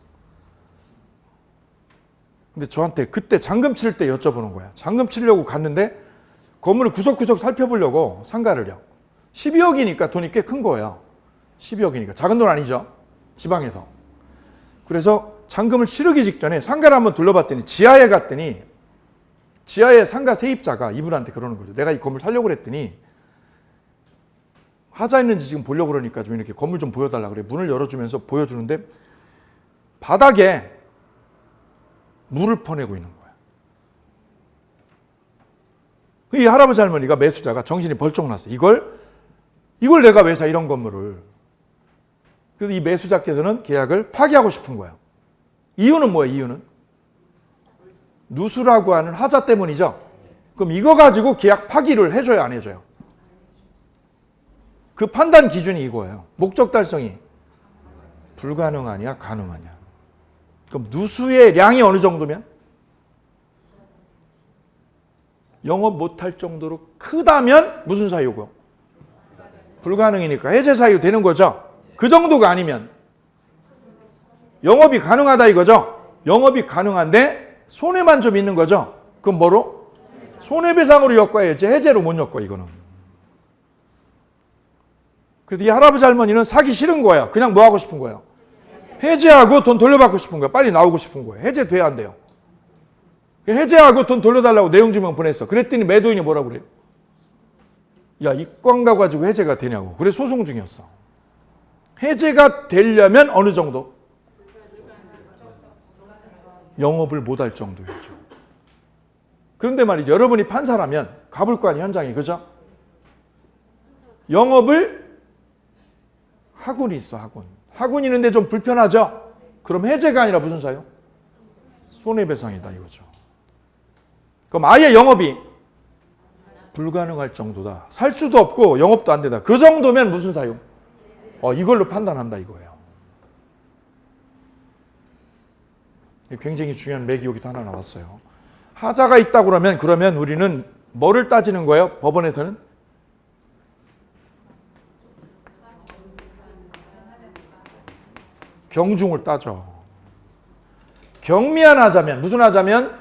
근데 저한테 그때 잔금 치를 때 여쭤보는 거야. 잔금 치려고 갔는데 건물을 구석구석 살펴보려고 상가를요. 12억이니까 돈이 꽤 큰 거예요. 12억이니까. 작은 돈 아니죠. 지방에서. 그래서 잔금을 치르기 직전에 상가를 한번 둘러봤더니 지하에 갔더니 지하에 상가 세입자가 이분한테 그러는 거죠. 내가 이 건물 살려고 그랬더니 하자 있는지 지금 보려고 그러니까 좀 이렇게 건물 좀 보여달라 그래. 문을 열어주면서 보여주는데 바닥에 물을 퍼내고 있는 거야. 이 할아버지 할머니가 매수자가 정신이 벌쩍 났어. 이걸 내가 왜 사 이런 건물을. 그래서 이 매수자께서는 계약을 파기하고 싶은 거야. 이유는 뭐예요? 이유는? 누수라고 하는 하자 때문이죠. 그럼 이거 가지고 계약 파기를 해줘요? 안 해줘요? 그 판단 기준이 이거예요. 목적 달성이 불가능하냐 가능하냐. 그럼 누수의 량이 어느 정도면? 영업 못할 정도로 크다면 무슨 사유고요? 불가능이니까 해제 사유 되는 거죠. 그 정도가 아니면 영업이 가능하다 이거죠. 영업이 가능한데 손해만 좀 있는 거죠. 그럼 뭐로? 손해배상으로 엮어야지 해제로 못 엮어 이거는. 그래서 이 할아버지 할머니는 사기 싫은 거야. 그냥 뭐 하고 싶은 거예요? 해제하고 돈 돌려받고 싶은 거야. 빨리 나오고 싶은 거예요. 해제돼야 안 돼요. 해제하고 돈 돌려달라고 내용증명 보냈어. 그랬더니 매도인이 뭐라고 그래요? 야, 이 광고 가지고 해제가 되냐고. 그래 소송 중이었어. 해제가 되려면 어느 정도? 영업을 못할 정도였죠. 그런데 말이죠. 여러분이 판사라면 가볼 거 아니에요, 현장에. 그죠? 영업을 하군이 있어, 하군. 하군이 있는데 좀 불편하죠? 그럼 해제가 아니라 무슨 사유? 손해배상이다 이거죠. 그럼 아예 영업이 불가능할 정도다. 살 수도 없고 영업도 안 되다. 그 정도면 무슨 사유? 이걸로 판단한다 이거예요. 굉장히 중요한 맥이 여기서 하나 나왔어요. 하자가 있다고 그러면 우리는 뭐를 따지는 거예요? 법원에서는? 경중을 따져. 경미한 하자면 무슨 하자면?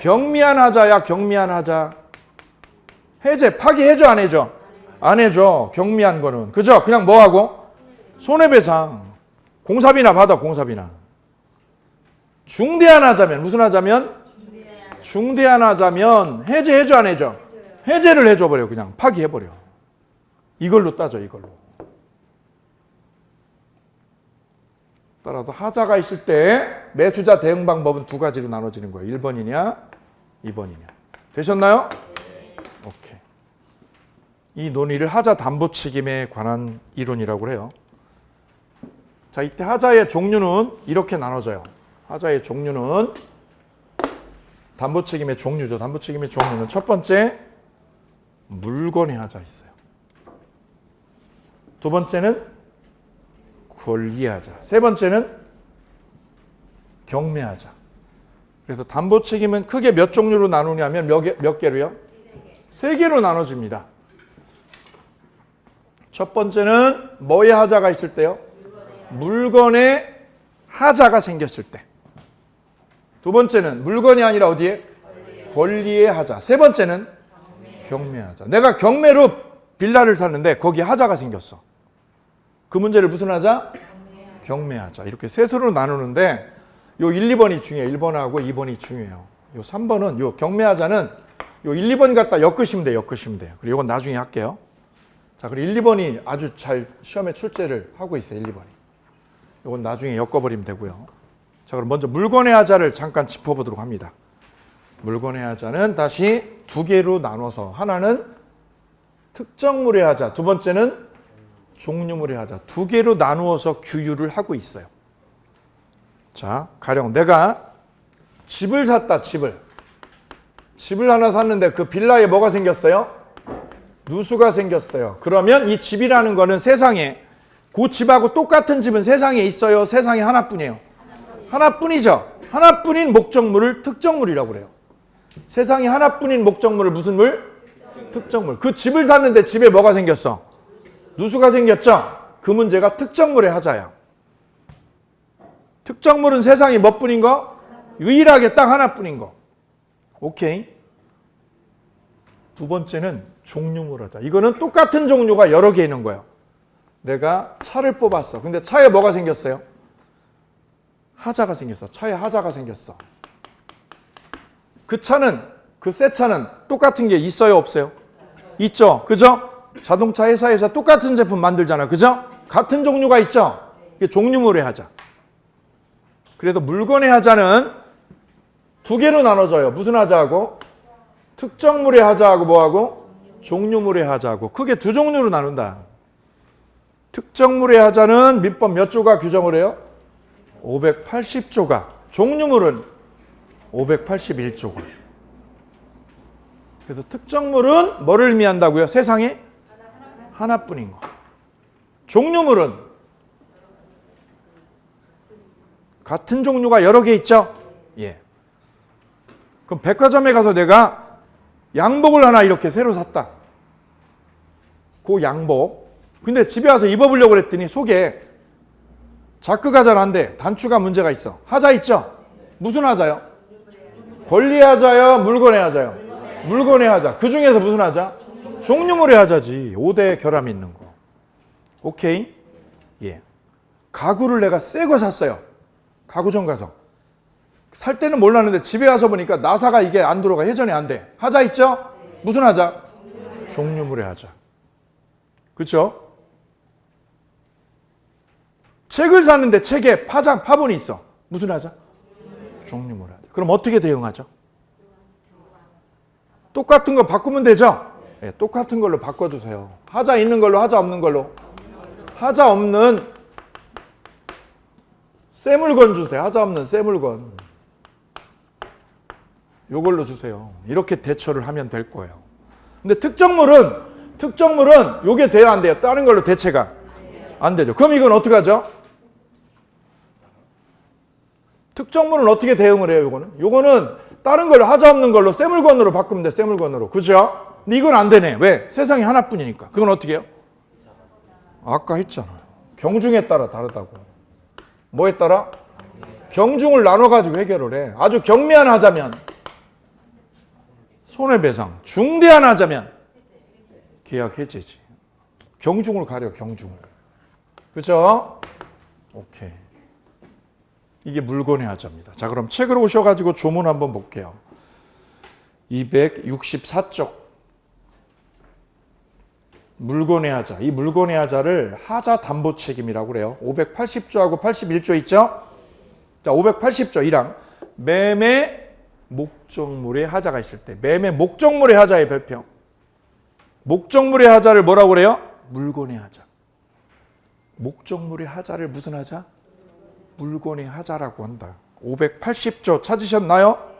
경미한 하자야. 경미한 하자. 해제 파기해줘 안 해줘? 안 해줘. 경미한 거는. 그죠? 그냥 뭐 하고? 손해배상. 공사비나 받아. 공사비나. 중대한 하자면 무슨 하자면? 중대한 하자면 해제해줘 안 해줘? 해제를 해줘버려. 그냥 파기해버려. 이걸로 따져. 이걸로. 따라서 하자가 있을 때 매수자 대응 방법은 두 가지로 나눠지는 거예요. 1번이냐 2번이냐. 되셨나요? 오케이. 이 논의를 하자 담보 책임에 관한 이론이라고 해요. 자, 이때 하자의 종류는 이렇게 나눠져요. 하자의 종류는 담보 책임의 종류죠. 담보 책임의 종류는 첫 번째 물건의 하자 있어요. 두 번째는 권리의 하자. 세 번째는 경매 하자. 그래서 담보 책임은 크게 몇 종류로 나누냐면 몇 개로요? 세 개로 나눠집니다. 첫 번째는 뭐의 하자가 있을 때요? 물건의 하자가 생겼을 때. 두 번째는 물건이 아니라 어디에? 권리의 하자. 세 번째는 경매 하자. 내가 경매로 빌라를 샀는데 거기에 하자가 생겼어. 그 문제를 무슨 하자? 경매 하자. 이렇게 셋으로 나누는데 요 1, 2번이 중요해요. 1번하고 2번이 중요해요. 요 3번은 요 경매 하자는 요 1, 2번 갖다 엮으시면 돼요. 엮으시면 돼요. 그리고 이건 나중에 할게요. 자, 그리고 1, 2번이 아주 잘 시험에 출제를 하고 있어요. 1, 2번이. 이건 나중에 엮어버리면 되고요. 자, 그럼 먼저 물건의 하자를 잠깐 짚어보도록 합니다. 물건의 하자는 다시 두 개로 나눠서 하나는 특정물의 하자, 두 번째는 종류물의 하자. 두 개로 나누어서 규율을 하고 있어요. 자, 가령 내가 집을 샀다. 집을 하나 샀는데 그 빌라에 뭐가 생겼어요? 누수가 생겼어요. 그러면 이 집이라는 거는 세상에 그 집하고 똑같은 집은 세상에 있어요? 세상에 하나뿐이에요? 하나뿐이죠. 하나뿐인 목적물을 특정물이라고 그래요. 세상에 하나뿐인 목적물을 무슨 물? 특정물. 그 집을 샀는데 집에 뭐가 생겼어? 누수가 생겼죠? 그 문제가 특정물의 하자야. 특정물은 세상에 몇 뿐인 거? 유일하게 딱 하나뿐인 거. 오케이. 두 번째는 종류물 하자. 이거는 똑같은 종류가 여러 개 있는 거예요. 내가 차를 뽑았어. 근데 차에 뭐가 생겼어요? 하자가 생겼어. 차에 하자가 생겼어. 그 차는, 그 새 차는 똑같은 게 있어요? 없어요? 있죠. 그죠? 자동차 회사에서 똑같은 제품 만들잖아. 그죠? 같은 종류가 있죠? 이게 종류물의 하자. 그래서 물건의 하자는 두 개로 나눠져요. 무슨 하자하고? 특정물의 하자하고 뭐하고? 종류물의 하자하고. 크게 두 종류로 나눈다. 특정물의 하자는 민법 몇 조가 규정을 해요? 580조가. 종류물은 581조가. 그래서 특정물은 뭐를 의미한다고요? 세상에 하나뿐인 거. 종류물은 같은 종류가 여러 개 있죠? 예. 그럼 백화점에 가서 내가 양복을 하나 이렇게 새로 샀다. 그 양복. 근데 집에 와서 입어보려고 그랬더니 속에 자크가 잘 안 돼. 단추가 문제가 있어. 하자 있죠? 무슨 하자요? 권리 하자요? 물건의 하자요? 물건의 하자. 그 중에서 무슨 하자? 종류물의 하자지. 5대 결함이 있는 거. 오케이? 예. 가구를 내가 새 거 샀어요. 가구점 가서. 살 때는 몰랐는데 집에 와서 보니까 나사가 이게 안 들어가. 회전이 안 돼. 하자 있죠? 무슨 하자? 종류물의 하자. 그렇죠? 책을 샀는데 책에 파본이 있어. 무슨 하자? 종류물 하자. 그럼 어떻게 대응하죠? 똑같은 거 바꾸면 되죠? 네, 똑같은 걸로 바꿔주세요. 하자 있는 걸로, 하자 없는 걸로. 하자 없는 새 물건 주세요. 하자 없는 새 물건. 요걸로 주세요. 이렇게 대처를 하면 될 거예요. 근데 특정물은 요게 돼야 안 돼요? 다른 걸로 대체가 안 되죠. 그럼 이건 어떻게 하죠? 특정물은 어떻게 대응을 해요? 요거는 다른 걸로 하자 없는 걸로 새 물건으로 바꾸면 돼. 새 물건으로. 그죠? 근데 이건 안 되네. 왜? 세상에 하나뿐이니까. 그건 어떻게 해요? 아까 했잖아요. 경중에 따라 다르다고. 뭐에 따라? 경중을 나눠가지고 해결을 해. 아주 경미한 하자면 손해배상. 중대한 하자면 계약 해제지. 경중을 가려. 경중을. 그죠? 오케이. 이게 물건의 하자입니다. 자, 그럼 책으로 오셔가지고 조문 한번 볼게요. 264쪽 물권의 하자. 이 물권의 하자를 하자 담보 책임이라고 그래요. 580조하고 81조 있죠? 자, 580조 1항 매매 목적물의 하자가 있을 때 매매 목적물의 하자의 별표. 목적물의 하자를 뭐라고 그래요? 물권의 하자. 목적물의 하자를 무슨 하자? 물권의 하자라고 한다. 580조 찾으셨나요?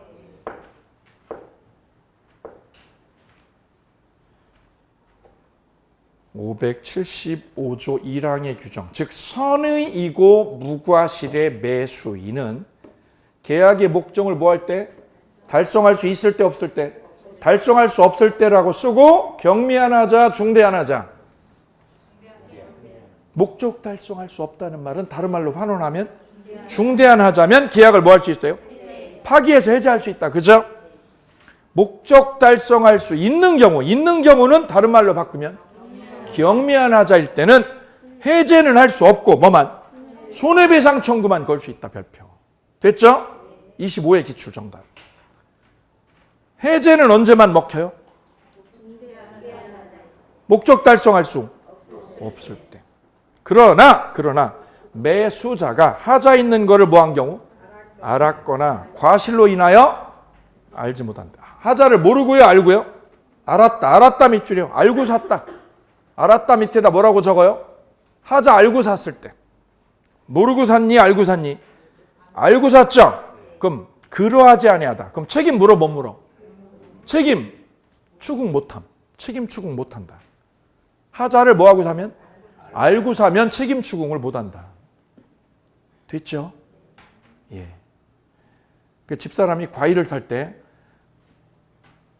(575조 1항의) 규정, 즉 선의이고 무과실의 매수인은 계약의 목적을 뭐 할 때? 달성할 수 있을 때 없을 때? 달성할 수 없을 때라고 쓰고 경미한 하자, 중대한 하자. 목적 달성할 수 없다는 말은 다른 말로 환원하면 중대한 하자면 계약을 뭐 할 수 있어요? 파기해서 해제할 수 있다. 그죠? 목적 달성할 수 있는 경우는 다른 말로 바꾸면 경미한 하자일 때는 해제는 할 수 없고 뭐만? 손해배상 청구만 걸 수 있다. 별표. 됐죠? 25의 기출 정답. 해제는 언제만 먹혀요? 목적 달성할 수 없을 때. 그러나 매수자가 하자 있는 거를 뭐 한 경우? 알았거나 과실로 인하여 알지 못한다. 하자를 모르고요, 알고요? 알았다 밑줄이요. 알고 샀다. 알았다 밑에다 뭐라고 적어요? 하자 알고 샀을 때. 모르고 샀니? 알고 샀니? 알고 샀죠? 그럼 그러하지 아니하다. 그럼 책임 물어 못 물어? 책임 추궁 못함. 책임 추궁 못한다. 하자를 뭐하고 사면? 알고 사면 책임 추궁을 못한다. 됐죠? 예. 그 집사람이 과일을 살 때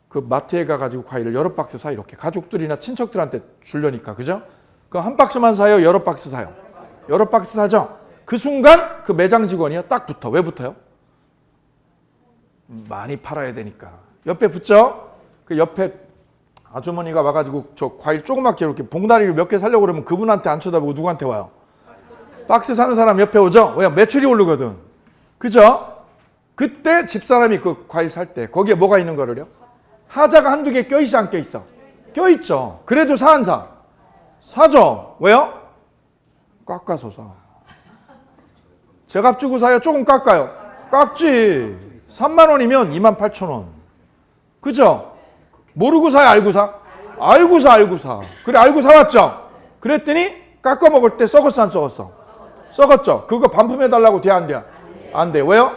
그 마트에 가가지고 과일을 여러 박스 사. 이렇게 가족들이나 친척들한테 주려니까. 그죠? 그 한 박스만 사요? 여러 박스 사요? 여러 박스 사죠? 그 순간 그 매장 직원이요 딱 붙어. 왜 붙어요? 많이 팔아야 되니까. 옆에 붙죠? 그 옆에 아주머니가 와가지고 저 과일 조그맣게 이렇게 봉다리를 몇 개 사려고 그러면 그분한테 안 쳐다보고 누구한테 와요? 박스 사는 사람 옆에 오죠? 왜? 매출이 오르거든. 그죠? 그때 집사람이 그 과일 살 때 거기에 뭐가 있는 거를요? 하자가 한두 개 껴있어 안 껴있어? 껴있죠. 그래도 사 안 사? 사죠. 왜요? 깎아서 사. 제값 주고 사요? 조금 깎아요? 깎지. 3만 원이면 28,000원. 그죠? 모르고 사요? 알고 사? 알고 사. 그래 알고 사왔죠? 그랬더니 깎아 먹을 때 썩었어 안 썩었어? 썩었죠? 그거 반품해달라고 돼 안 돼? 안 돼. 왜요?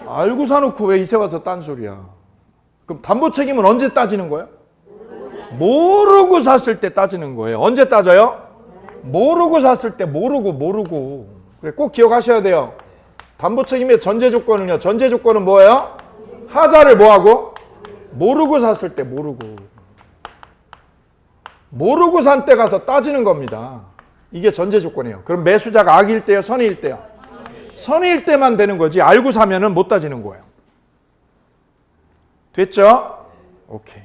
알고 사놓고 왜 이세 와서 딴소리야. 그럼 담보 책임은 언제 따지는 거예요? 모르고 샀을 때 따지는 거예요. 언제 따져요? 모르고 샀을 때. 모르고. 그래 꼭 기억하셔야 돼요. 담보 책임의 전제 조건은요. 전제 조건은 뭐예요? 하자를 뭐하고? 모르고 샀을 때. 모르고 산 때 가서 따지는 겁니다. 이게 전제 조건이에요. 그럼 매수자가 악일 때요? 선의일 때요? 선의일 때만 되는 거지 알고 사면은 못 따지는 거예요. 됐죠? 오케이.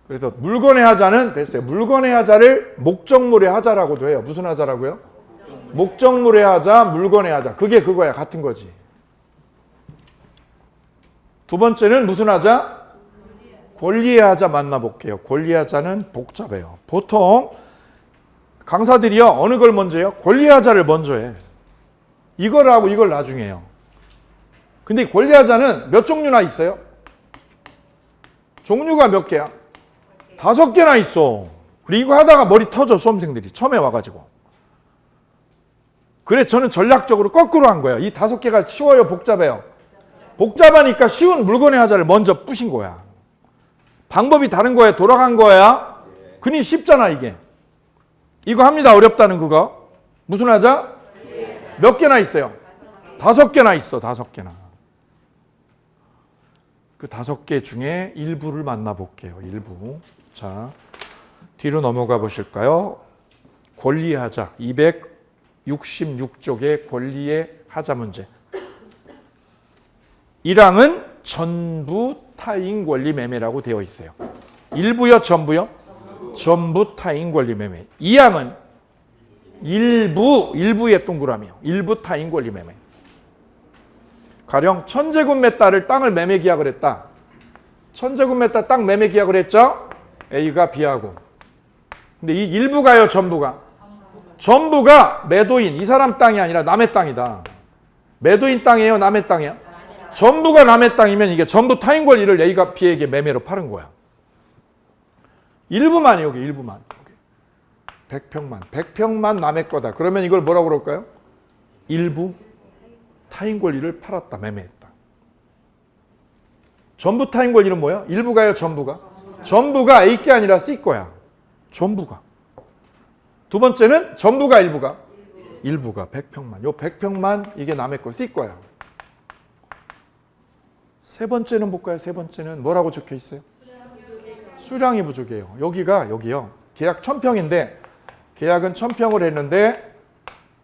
그래서 물건의 하자는 됐어요. 물건의 하자를 목적물의 하자라고도 해요. 무슨 하자라고요? 목적물의 하자, 물건의 하자. 그게 그거야. 같은 거지. 두 번째는 무슨 하자? 권리의 하자 만나볼게요. 권리의 하자는 복잡해요. 보통 강사들이요. 어느 걸 먼저 해요? 권리의 하자를 먼저 해. 이걸 하고 이걸 나중에 해요. 근데 권리의 하자는 몇 종류나 있어요? 종류가 몇 개야? 5개나 있어. 그리고 이거 하다가 머리 터져 수험생들이 처음에 와가지고. 그래 저는 전략적으로 거꾸로 한 거예요. 이 5개가 쉬워요? 복잡해요? 복잡하니까 쉬운 물건의 하자를 먼저 부신 거야. 방법이 다른 거야? 돌아간 거야? 그니 쉽잖아 이게. 이거 합니다. 어렵다는 그거. 무슨 하자? 몇 개나 있어요? 5개나 있어. 5개나. 그 5개 중에 일부를 만나볼게요. 일부. 자, 뒤로 넘어가 보실까요? 권리의 하자. 266쪽의 권리의 하자 문제. 1항은 전부 타인 권리 매매라고 되어 있어요. 일부요? 전부요? 전부 타인 권리 매매. 2항은 일부의 동그라미요. 일부 타인 권리 매매. 가령 1000제곱미터 땅을 매매 계약을 했다. 1000제곱미터 땅 매매 계약을 했죠? A가 B하고. 근데 이 일부가요, 전부가? 전부가 매도인, 이 사람 땅이 아니라 남의 땅이다. 매도인 땅이에요, 남의 땅이에요? 전부가 남의 땅이면 이게 전부 타인 권리를 A가 B에게 매매로 파는 거야. 일부만이에요, 여기 일부만. 100평만 남의 거다. 그러면 이걸 뭐라고 그럴까요? 일부 타인 권리를 팔았다, 매매했다. 전부 타인 권리는 뭐야? 일부가요, 전부가? 전부가 A 게 아니라 C 거야. 전부가. 두 번째는 전부가 일부가? 일부가 100평만. 요 100평만 이게 남의 거 C 거야. 세 번째는 볼까요? 세 번째는 뭐라고 적혀 있어요? 수량이 부족해요. 여기요. 계약 1000평인데 계약은 1000평을 했는데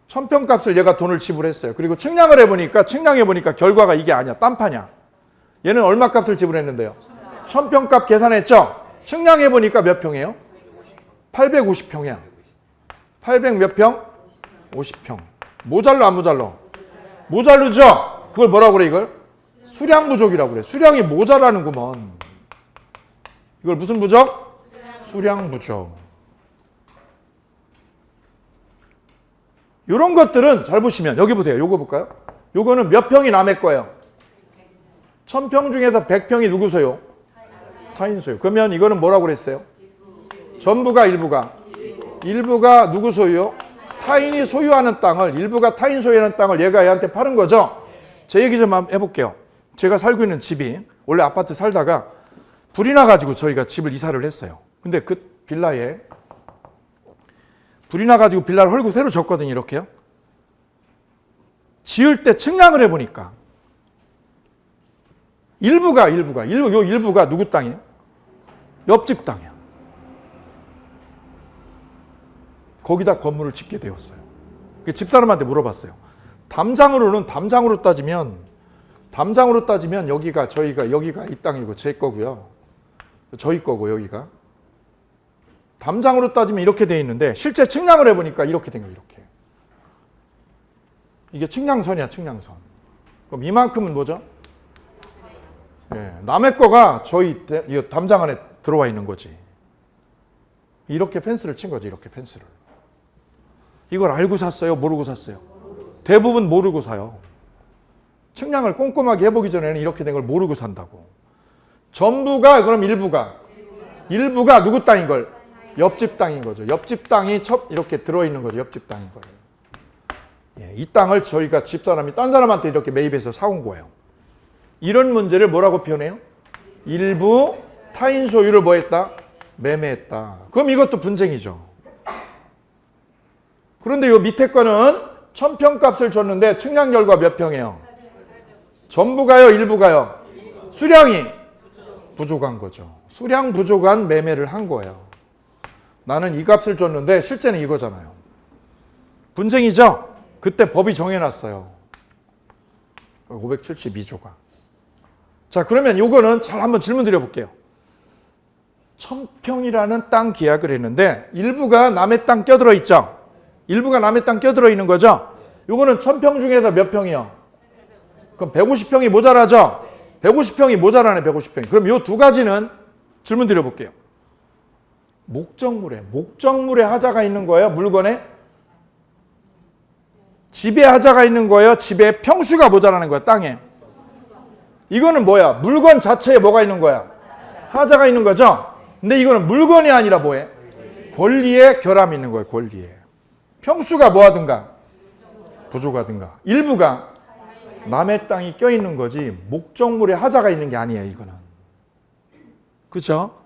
1000평 값을 얘가 돈을 지불했어요. 그리고 측량을 해보니까 결과가 이게 아니야. 딴판이야. 얘는 얼마 값을 지불했는데요? 1000평 값 계산했죠? 측량해보니까 몇 평이에요? 850평이야. 800 몇 평? 50평. 모자르 안 모자르? 모자르죠? 그걸 뭐라고 그래 이걸? 수량 부족이라고 그래. 수량이 모자라는구먼. 이걸 무슨 부족? 수량 부족. 이런 것들은 잘 보시면 여기 보세요. 요거 볼까요? 요거는 몇 평이 남의 거예요? 1000평 중에서 100평이 누구 소유? 타인 소유. 그러면 이거는 뭐라고 그랬어요? 전부가 일부가? 일부가 누구 소유요? 타인이 소유하는 땅을, 일부가 타인 소유하는 땅을 얘가 얘한테 파는 거죠? 제 얘기 좀 한번 해볼게요. 제가 살고 있는 집이 원래 아파트 살다가 불이 나가지고 저희가 집을 이사를 했어요. 근데 그 빌라에 불이 나가지고 빌라를 헐고 새로 졌거든요. 이렇게요. 지을 때 측량을 해보니까 일부가 누구 땅이에요? 옆집 땅이야. 거기다 건물을 짓게 되었어요. 집사람한테 물어봤어요. 담장으로 따지면 여기가 이 땅이고 제 거고요. 저희 거고 여기가. 담장으로 따지면 이렇게 돼 있는데 실제 측량을 해보니까 이렇게 된 거예요. 이렇게. 이게 측량선이야, 측량선. 그럼 이만큼은 뭐죠? 네, 남의 거가 저희 담장 안에 들어와 있는 거지. 이렇게 펜스를 친 거지, 이렇게 펜스를. 이걸 알고 샀어요? 모르고 샀어요? 대부분 모르고 사요. 측량을 꼼꼼하게 해보기 전에는 이렇게 된 걸 모르고 산다고. 전부가 그럼 일부가 누구 땅인 걸? 옆집 땅인 거죠. 옆집 땅이 이렇게 들어있는 거죠. 옆집 땅인 거를. 예, 이 땅을 저희가 집사람이 딴 사람한테 이렇게 매입해서 사온 거예요. 이런 문제를 뭐라고 표현해요? 일부 타인 소유를 뭐 했다? 매매했다. 그럼 이것도 분쟁이죠. 그런데 요 밑에 거는 1000평 값을 줬는데 측량 결과 몇 평이에요? 전부가요? 일부가요? 수량이 부족한 거죠. 수량 부족한 매매를 한 거예요. 나는 이 값을 줬는데 실제는 이거잖아요. 분쟁이죠? 그때 법이 정해놨어요. 572조가. 자, 그러면 이거는 잘 한번 질문 드려볼게요. 1000평이라는 땅 계약을 했는데 일부가 남의 땅 껴들어 있죠? 일부가 남의 땅 껴들어 있는 거죠? 이거는 1000평 중에서 몇 평이요? 그럼 150평이 모자라죠? 150평이 모자라네, 150평이. 그럼 이 두 가지는 질문 드려볼게요. 목적물에 하자가 있는 거예요? 물건에? 집에 하자가 있는 거예요? 집에 평수가 모자라는 거야, 땅에? 이거는 뭐야? 물건 자체에 뭐가 있는 거야? 하자가 있는 거죠? 근데 이거는 물건이 아니라 뭐해? 권리에 결함이 있는 거예요, 권리에. 평수가 뭐하든가? 부족하든가. 일부가 남의 땅이 껴있는 거지 목적물에 하자가 있는 게 아니에요, 이거는. 그죠?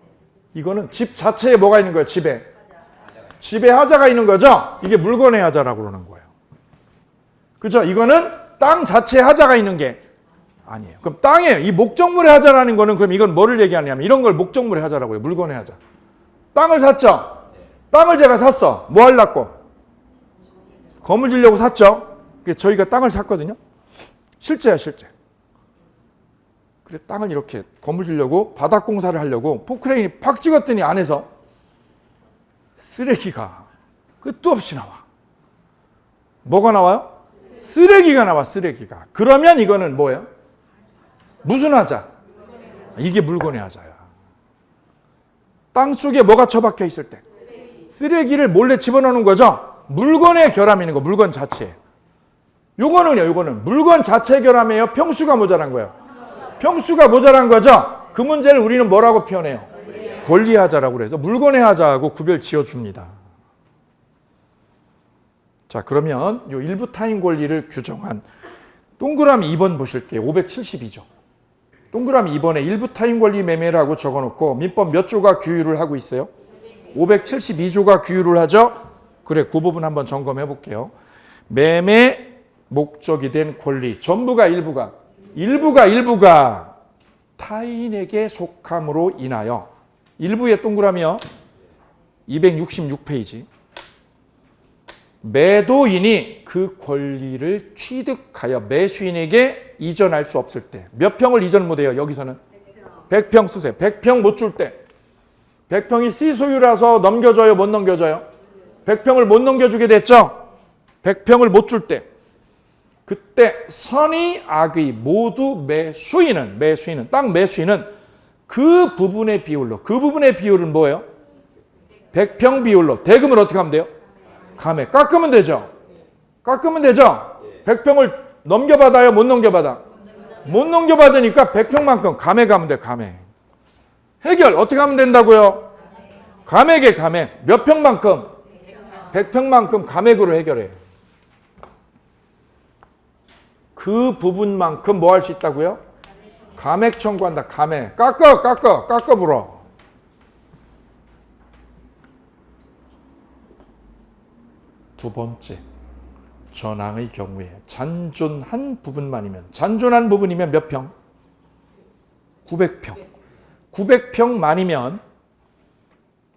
이거는 집 자체에 뭐가 있는 거예요, 집에? 집에 하자가 있는 거죠? 이게 물건의 하자라고 그러는 거예요. 그죠? 이거는 땅 자체에 하자가 있는 게 아니에요. 그럼 땅에 이 목적물의 하자라는 거는 그럼 이건 뭐를 얘기하냐면 이런 걸 목적물의 하자라고 해요. 물건의 하자. 땅을 샀죠? 땅을 제가 샀어. 뭐 하려고? 건물 지려고 샀죠? 저희가 땅을 샀거든요. 실제야, 실제. 그래, 땅을 이렇게 건물 지려고 바닥 공사를 하려고 포크레인이 팍 찍었더니 안에서 쓰레기가 끝도 없이 나와. 뭐가 나와요? 쓰레기가 나와, 쓰레기가. 그러면 이거는 뭐예요? 무슨 하자? 이게 물건의 하자야. 땅 속에 뭐가 처박혀 있을 때 쓰레기를 몰래 집어넣는 거죠. 물건의 결함이는 거, 물건 자체. 요거는 물건 자체 결함이에요. 평수가 모자란 거예요. 평수가 모자란 거죠. 그 문제를 우리는 뭐라고 표현해요? 권리하자라고 그래서 물건의 하자하고 구별 지어줍니다. 자, 그러면 요 일부 타인 권리를 규정한 동그라미 2번 보실게요. 572조. 동그라미 2번에 일부 타인 권리 매매라고 적어놓고 민법 몇 조가 규율을 하고 있어요? 572조가 규율을 하죠? 그래, 그 부분 한번 점검해 볼게요. 매매 목적이 된 권리, 전부가 일부가 타인에게 속함으로 인하여 일부의 동그라미요. 266페이지. 매도인이 그 권리를 취득하여 매수인에게 이전할 수 없을 때 몇 평을 이전 못해요? 여기서는 100평 쓰세요. 100평 못 줄 때 100평이 시소유라서 넘겨줘요? 못 넘겨줘요? 100평을 못 넘겨주게 됐죠? 100평을 못 줄 때 그때 선의 악의 모두 매수인은 땅 매수인은 그 부분의 비율은 뭐예요? 100평 비율로 대금을 어떻게 하면 돼요? 감액 깎으면 되죠. 100평을 넘겨받아요? 못 넘겨받아? 못 넘겨받으니까 100평만큼 감액하면 돼. 감액. 해결 어떻게 하면 된다고요? 감액에 감액. 몇 평만큼? 100평만큼 감액으로 해결해요. 그 부분만큼 뭐 할 수 있다고요? 감액 청구한다. 감액. 깎아 불어. 두 번째, 전항의 경우에 잔존한 부분만이면 잔존한 부분이면 몇 평? 900평. 900평만이면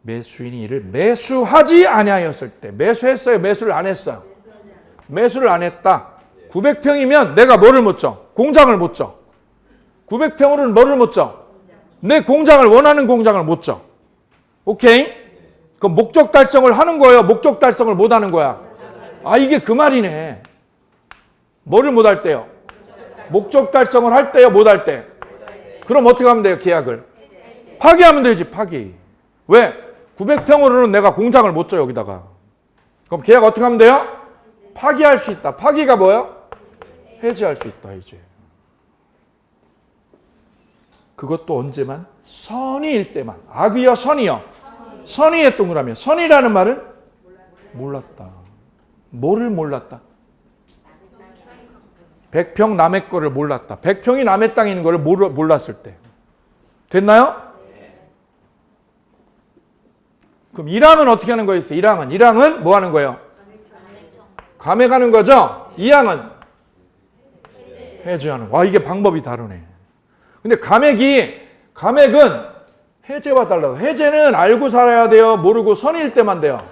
매수인이 이를 매수하지 아니하였을 때 매수했어요? 매수를 안 했어요? 매수를 안 했다. 900평이면 내가 뭐를 못 줘? 공장을 못 줘. 900평으로는 뭐를 못 줘? 내 공장을 원하는 공장을 못 줘. 오케이? 그럼 목적 달성을 하는 거예요? 목적 달성을 못 하는 거야? 아, 이게 그 말이네. 뭐를 못 할 때요? 목적 달성을 할 때요? 못 할 때? 그럼 어떻게 하면 돼요? 계약을? 파기하면 되지. 파기. 왜? 900평으로는 내가 공장을 못 줘 여기다가. 그럼 계약 어떻게 하면 돼요? 파기할 수 있다. 파기가 뭐예요? 해지할 수 있다. 이제. 그것도 언제만? 선의일 때만. 악이요? 선의요? 선의의 동그라미야. 선의라는 말은 몰랐다. 뭐를 몰랐다? 100평 남의 거를 몰랐다. 100평이 남의 땅에 있는 거를 몰랐을 때. 됐나요? 그럼 1항은 어떻게 하는 거였어요? 1항은 뭐 하는 거예요? 감액하는 거죠? 2항은 해제하는 거. 와, 이게 방법이 다르네. 근데 감액은 해제와 달라요. 해제는 알고 살아야 돼요? 모르고 선의일 때만 돼요?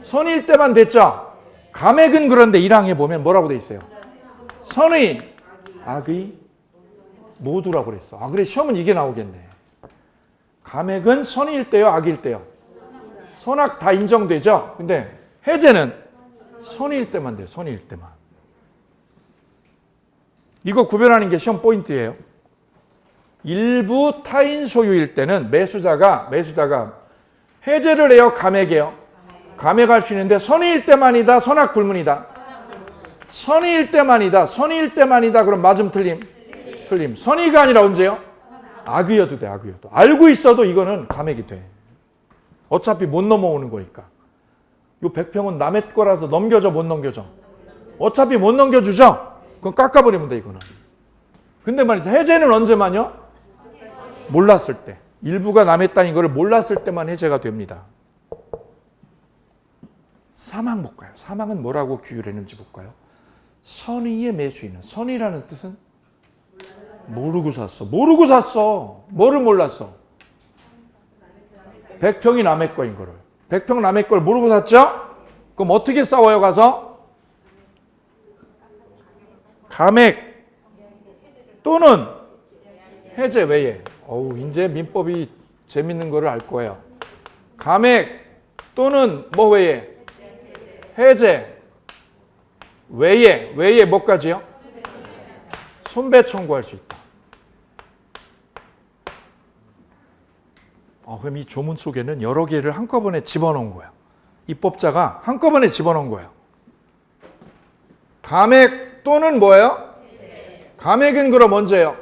선의일 때만 됐죠? 감액은 그런데 1항에 보면 뭐라고 돼 있어요? 선의, 악의 모두라고 그랬어. 아, 그래, 시험은 이게 나오겠네. 감액은 선의일 때요? 악일 때요? 선악 다 인정되죠? 근데 해제는 선의일 때만 돼요. 선의일 때만. 이거 구별하는 게 시험 포인트예요. 일부 타인 소유일 때는 매수자가 해제를 해요? 감액해요? 감액할 수 있는데 선의일 때만이다? 선악 불문이다? 선의일 때만이다. 그럼 맞음 틀림? 틀림. 선의가 아니라 언제요? 악의여도 돼. 악의여도. 알고 있어도 이거는 감액이 돼. 어차피 못 넘어오는 거니까. 요 100평은 남의 거라서 넘겨줘? 못 넘겨줘? 어차피 못 넘겨주죠? 그럼 깎아버리면 돼 이거는. 근데 말이죠. 해제는 언제만요? 몰랐을 때. 일부가 남의 땅인 거를 몰랐을 때만 해제가 됩니다. 사망 볼까요? 사망은 뭐라고 규율했는지 볼까요? 선의의 매수인은, 선의라는 뜻은 모르고 샀어. 뭐를 몰랐어? 100평이 남의 거인 거를. 100평 남의 걸 모르고 샀죠? 그럼 어떻게 싸워요 가서? 감액 또는 해제 외에. 어우, 이제 민법이 재밌는 거를 알 거예요. 감액 또는 뭐 외에? 해제 외에 뭐까지요? 손배 청구할 수 있다. 그럼 이 조문 속에는 여러 개를 한꺼번에 집어넣은 거야. 입법자가 한꺼번에 집어넣은 거야. 감액 또는 뭐예요? 감액은 그럼 언제예요?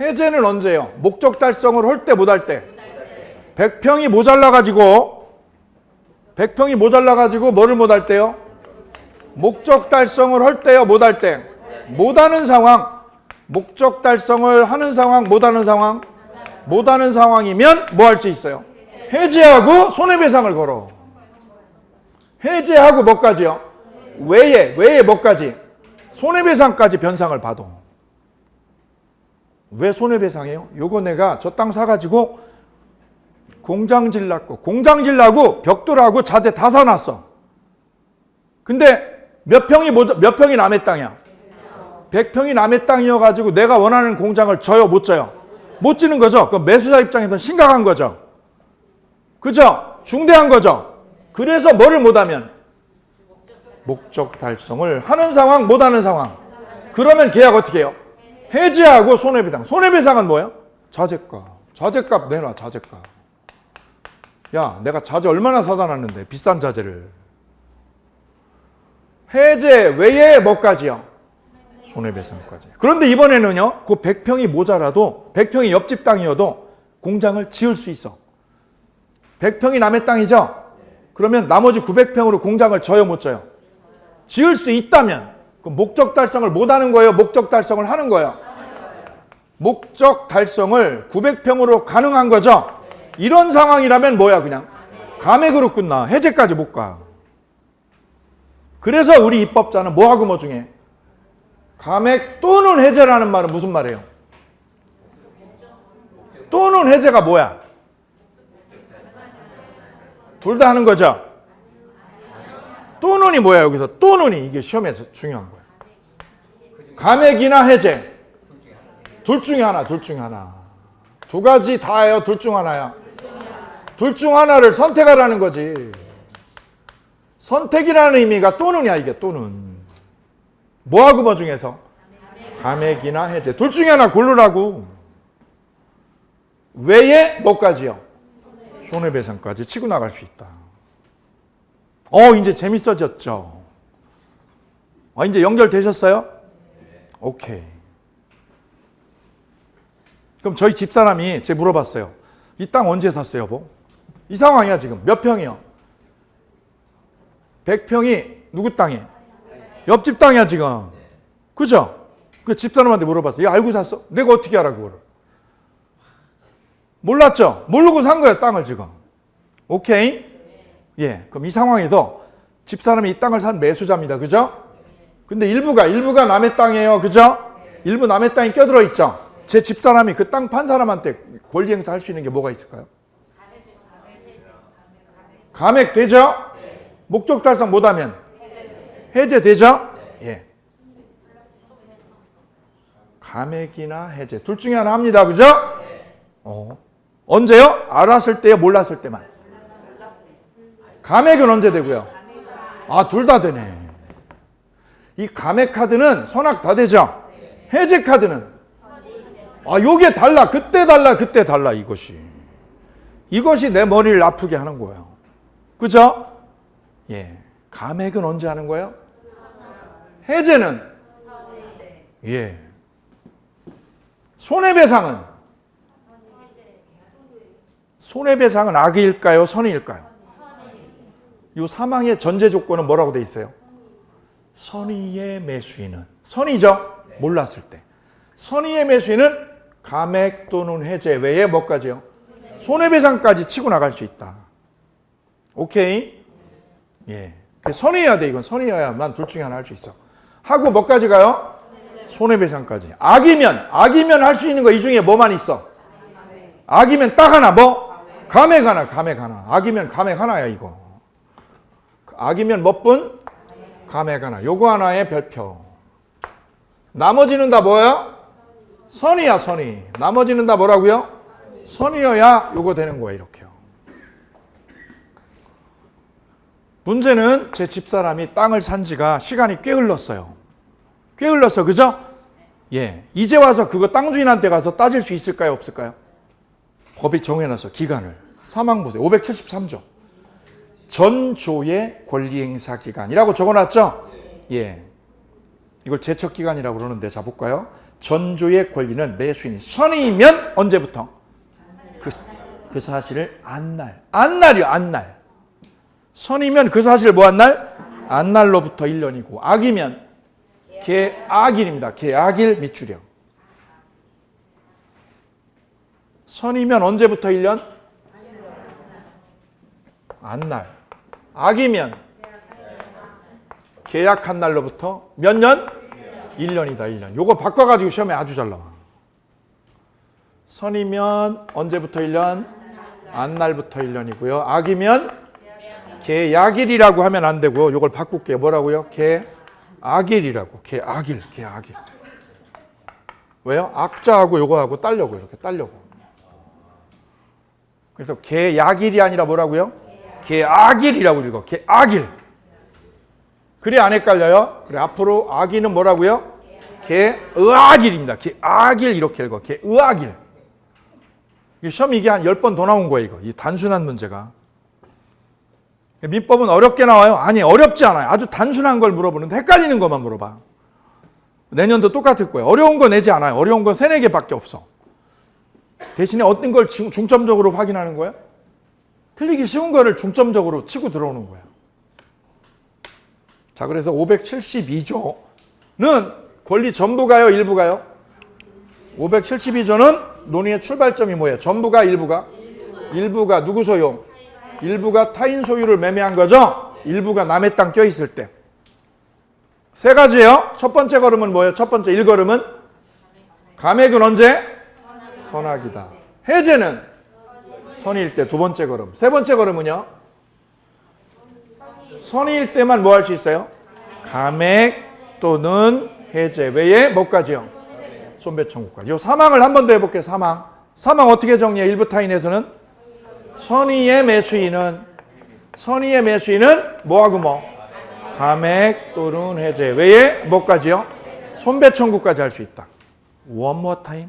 해제는 언제예요? 목적 달성을 할 때 못 할 때? 100평이 모자라가지고 뭐를 못 할 때요? 목적 달성을 할 때요? 못 할 때? 못 하는 상황. 목적 달성을 하는 상황, 못 하는 상황? 못 하는 상황이면 뭐 할 수 있어요? 해제하고 손해배상을 걸어. 해제하고 뭐까지요? 외에 뭐까지? 손해배상까지 변상을 받아. 왜 손해배상이에요? 요거 내가 저 땅 사가지고 공장 질라고 벽돌하고 자재 다 사놨어. 근데 몇 평이 남의 땅이야? 100평이 남의 땅이어가지고 내가 원하는 공장을 져요? 못 져요? 못 지는 거죠? 그럼 매수자 입장에서는 심각한 거죠? 그죠? 중대한 거죠? 그래서 뭐를 못하면? 목적 달성을 하는 상황, 못하는 상황. 그러면 계약 어떻게 해요? 해지하고 손해배상. 손해배상은 뭐예요? 자재값 내놔, 자재값. 야, 내가 자재 얼마나 사다 놨는데, 비싼 자재를. 해제 외에 뭐까지요? 손해배상까지. 그런데 이번에는요, 그 100평이 모자라도, 100평이 옆집 땅이어도 공장을 지을 수 있어. 100평이 남의 땅이죠? 그러면 나머지 900평으로 공장을 져요, 못 져요? 지을 수 있다면, 그럼 목적 달성을 못 하는 거예요? 목적 달성을 하는 거예요? 목적 달성을 900평으로 가능한 거죠? 이런 상황이라면 뭐야, 그냥? 감액으로 끝나. 해제까지 못 가. 그래서 우리 입법자는 뭐하고 뭐 중에? 감액 또는 해제라는 말은 무슨 말이에요? 또는 해제가 뭐야? 둘 다 하는 거죠? 또는이 뭐야, 여기서? 또는이 이게 시험에서 중요한 거야. 감액이나 해제. 둘 중에 하나. 두 가지 다예요? 둘 중 하나야? 둘 중 하나를 선택하라는 거지. 선택이라는 의미가 또는이야, 이게 또는. 뭐하고 뭐 중에서? 감액이나 해제. 둘 중에 하나 고르라고. 외에 뭐까지요? 손해배상까지 치고 나갈 수 있다. 이제 재밌어졌죠? 이제 연결되셨어요? 오케이. 그럼 저희 집사람이 제가 물어봤어요. 이 땅 언제 샀어요, 여보? 이 상황이야, 지금. 몇 평이요? 100평이 누구 땅이에요? 옆집 땅이야, 지금. 그죠? 그 집사람한테 물어봤어요. 얘 알고 샀어? 내가 어떻게 알아, 그거를? 몰랐죠? 모르고 산 거야, 땅을 지금. 오케이? 예. 그럼 이 상황에서 집사람이 이 땅을 산 매수자입니다. 그죠? 근데 일부가 남의 땅이에요. 그죠? 일부 남의 땅이 껴들어 있죠? 제 집사람이 그 땅 판 사람한테 권리 행사할 수 있는 게 뭐가 있을까요? 감액 되죠? 목적 달성 못하면 해제되죠? 예. 감액이나 해제 둘 중에 하나 합니다. 그죠? 언제요? 알았을 때요? 몰랐을 때만? 감액은 언제 되고요? 둘 다 되네. 이 감액 카드는 선악 다 되죠? 해제 카드는 요게 달라. 그때 달라 이것이 내 머리를 아프게 하는 거예요. 그죠? 예. 감액은 언제 하는 거예요? 해제는? 예. 손해배상은 악의일까요? 선의일까요? 이 사망의 전제 조건은 뭐라고 돼 있어요? 선의의 매수인은 선의죠? 몰랐을 때 선의의 매수인은 감액 또는 해제 외에 뭐까지요? 손해배상까지 치고 나갈 수 있다. 오케이? 예. 선의해야 돼. 이건 선의해야만 둘 중에 하나 할 수 있어. 하고 뭐까지 가요? 손해배상까지. 악이면 할 수 있는 거 이 중에 뭐만 있어? 악이면 딱 하나. 뭐? 감액 하나. 악이면 감액 하나야, 이거. 악이면 몇 분? 감액 하나. 요거 하나의 별표. 나머지는 다 뭐야? 선이야, 선의. 나머지는 다 뭐라고요? 선이어야 요거 되는 거야, 이렇게요. 문제는 제 집사람이 땅을 산 지가 시간이 꽤 흘렀어요. 그죠? 예. 이제 와서 그거 땅 주인한테 가서 따질 수 있을까요, 없을까요? 법이 정해놔서 기간을. 사망 보세요. 573조. 전조의 권리행사 기간이라고 적어놨죠? 예. 이걸 제척기간이라고 그러는데, 자 볼까요? 전조의 권리는 매수인이 선의이면 언제부터? 그 사실을 안날. 안날이요, 안날. 선이면 그 사실을 뭐 한 날? 안날로부터 1년이고, 악이면 계악일입니다. 계악일 밑줄이요. 선이면 언제부터 1년? 안날. 악이면 계약한 날로부터 몇 년? 1년이다, 1년. 요거 바꿔가지고 시험에 아주 잘 나와. 선이면 언제부터 1년? 안날부터 1년이고요. 악이면 계약일이라고 하면 안 되고요. 요걸 바꿀게요. 뭐라고요? 계악일이라고. 계악일, 계악일. 왜요? 악자하고 요거하고 딸려고, 이렇게 딸려고. 그래서 계약일이 아니라 뭐라고요? 계악일이라고 읽어. 계악일. 그래 안 헷갈려요? 그래 앞으로 악일은 뭐라고요? 계의악일입니다. 계악일 이렇게 읽어. 계의악일. 시험 이게 한 10번 더 나온 거예요. 이거. 이 단순한 문제가. 민법은 어렵게 나와요? 아니 어렵지 않아요. 아주 단순한 걸 물어보는데 헷갈리는 것만 물어봐. 내년도 똑같을 거예요. 어려운 거 내지 않아요. 어려운 건 3, 4개밖에 없어. 대신에 어떤 걸 중점적으로 확인하는 거예요? 틀리기 쉬운 거를 중점적으로 치고 들어오는 거예요. 자, 그래서 572조는 권리 전부가요, 일부가요? 572조는 논의의 출발점이 뭐예요? 전부가, 일부가? 일부가 누구 소유? 일부가 타인 소유를 매매한 거죠? 일부가 남의 땅 껴있을 때. 3가지예요. 첫 번째 걸음은 뭐예요? 첫 번째 1걸음은 감액은 언제? 선악이다. 해제는 선의일 때 2번째 걸음. 3번째 걸음은요? 선의일 때만 뭐 할 수 있어요? 감액 또는 해제 외에 뭐까지요? 손배청구까지. 요 사망을 한 번 더 해볼게요. 사망. 사망 어떻게 정리해? 일부 타인에서는 선의의 매수인은 뭐하고 뭐? 감액 또는 해제 외에 뭐까지요? 손배청구까지 할 수 있다. One more time.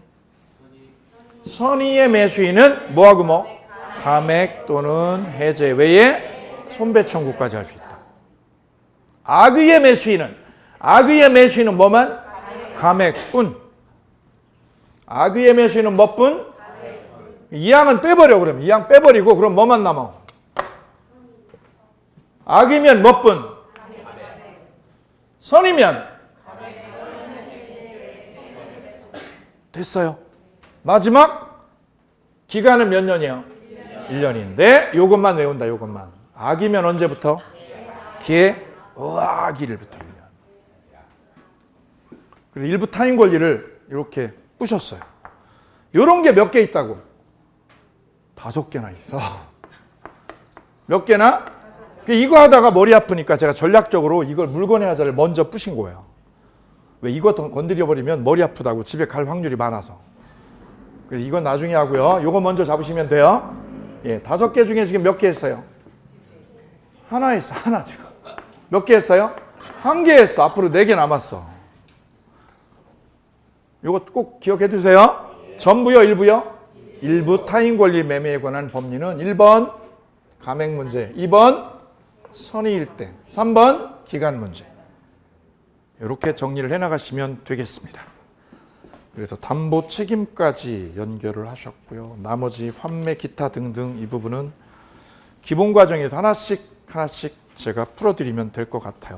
선의의 매수인은 뭐하고 뭐? 감액 또는 해제 외에 손배청구까지 할 수 있다. 악의의 매수인은 뭐만? 감액뿐. 악의의 매수인은 뭐뿐? 이항은 빼버려. 그러면 이항 빼버리고 그럼 뭐만 남아? 악이면 뭐뿐? 선이면 됐어요. 마지막 기간은 몇 년이에요? 1년인데 요것만 외운다. 요것만. 악이면 언제부터? 계의악일부터 1년. 그래서 일부 타인 권리를 이렇게 부셨어요. 요런 게 몇 개 있다고? 5개나 있어. 몇 개나? 이거 하다가 머리 아프니까 제가 전략적으로 이걸 물건의 하자를 먼저 부신 거예요. 왜 이거 건드려버리면 머리 아프다고 집에 갈 확률이 많아서. 그래서 이건 나중에 하고요. 이거 먼저 잡으시면 돼요. 예, 5개 중에 지금 몇 개 했어요? 하나 했어. 하나 지금. 몇 개 했어요? 1개 했어. 앞으로 4개 남았어. 이거 꼭 기억해 두세요. 전부요, 일부요? 일부 타인 권리 매매에 관한 법리는 1번 감액 문제, 2번 선의일 때, 3번 기간 문제. 이렇게 정리를 해나가시면 되겠습니다. 그래서 담보 책임까지 연결을 하셨고요. 나머지 환매, 기타 등등 이 부분은 기본 과정에서 하나씩 제가 풀어드리면 될 것 같아요.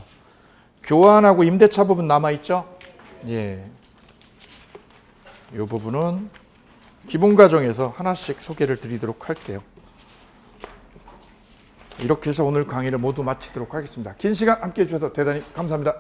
교환하고 임대차 부분 남아있죠? 예. 이 부분은 기본 과정에서 하나씩 소개를 드리도록 할게요. 이렇게 해서 오늘 강의를 모두 마치도록 하겠습니다. 긴 시간 함께해 주셔서 대단히 감사합니다.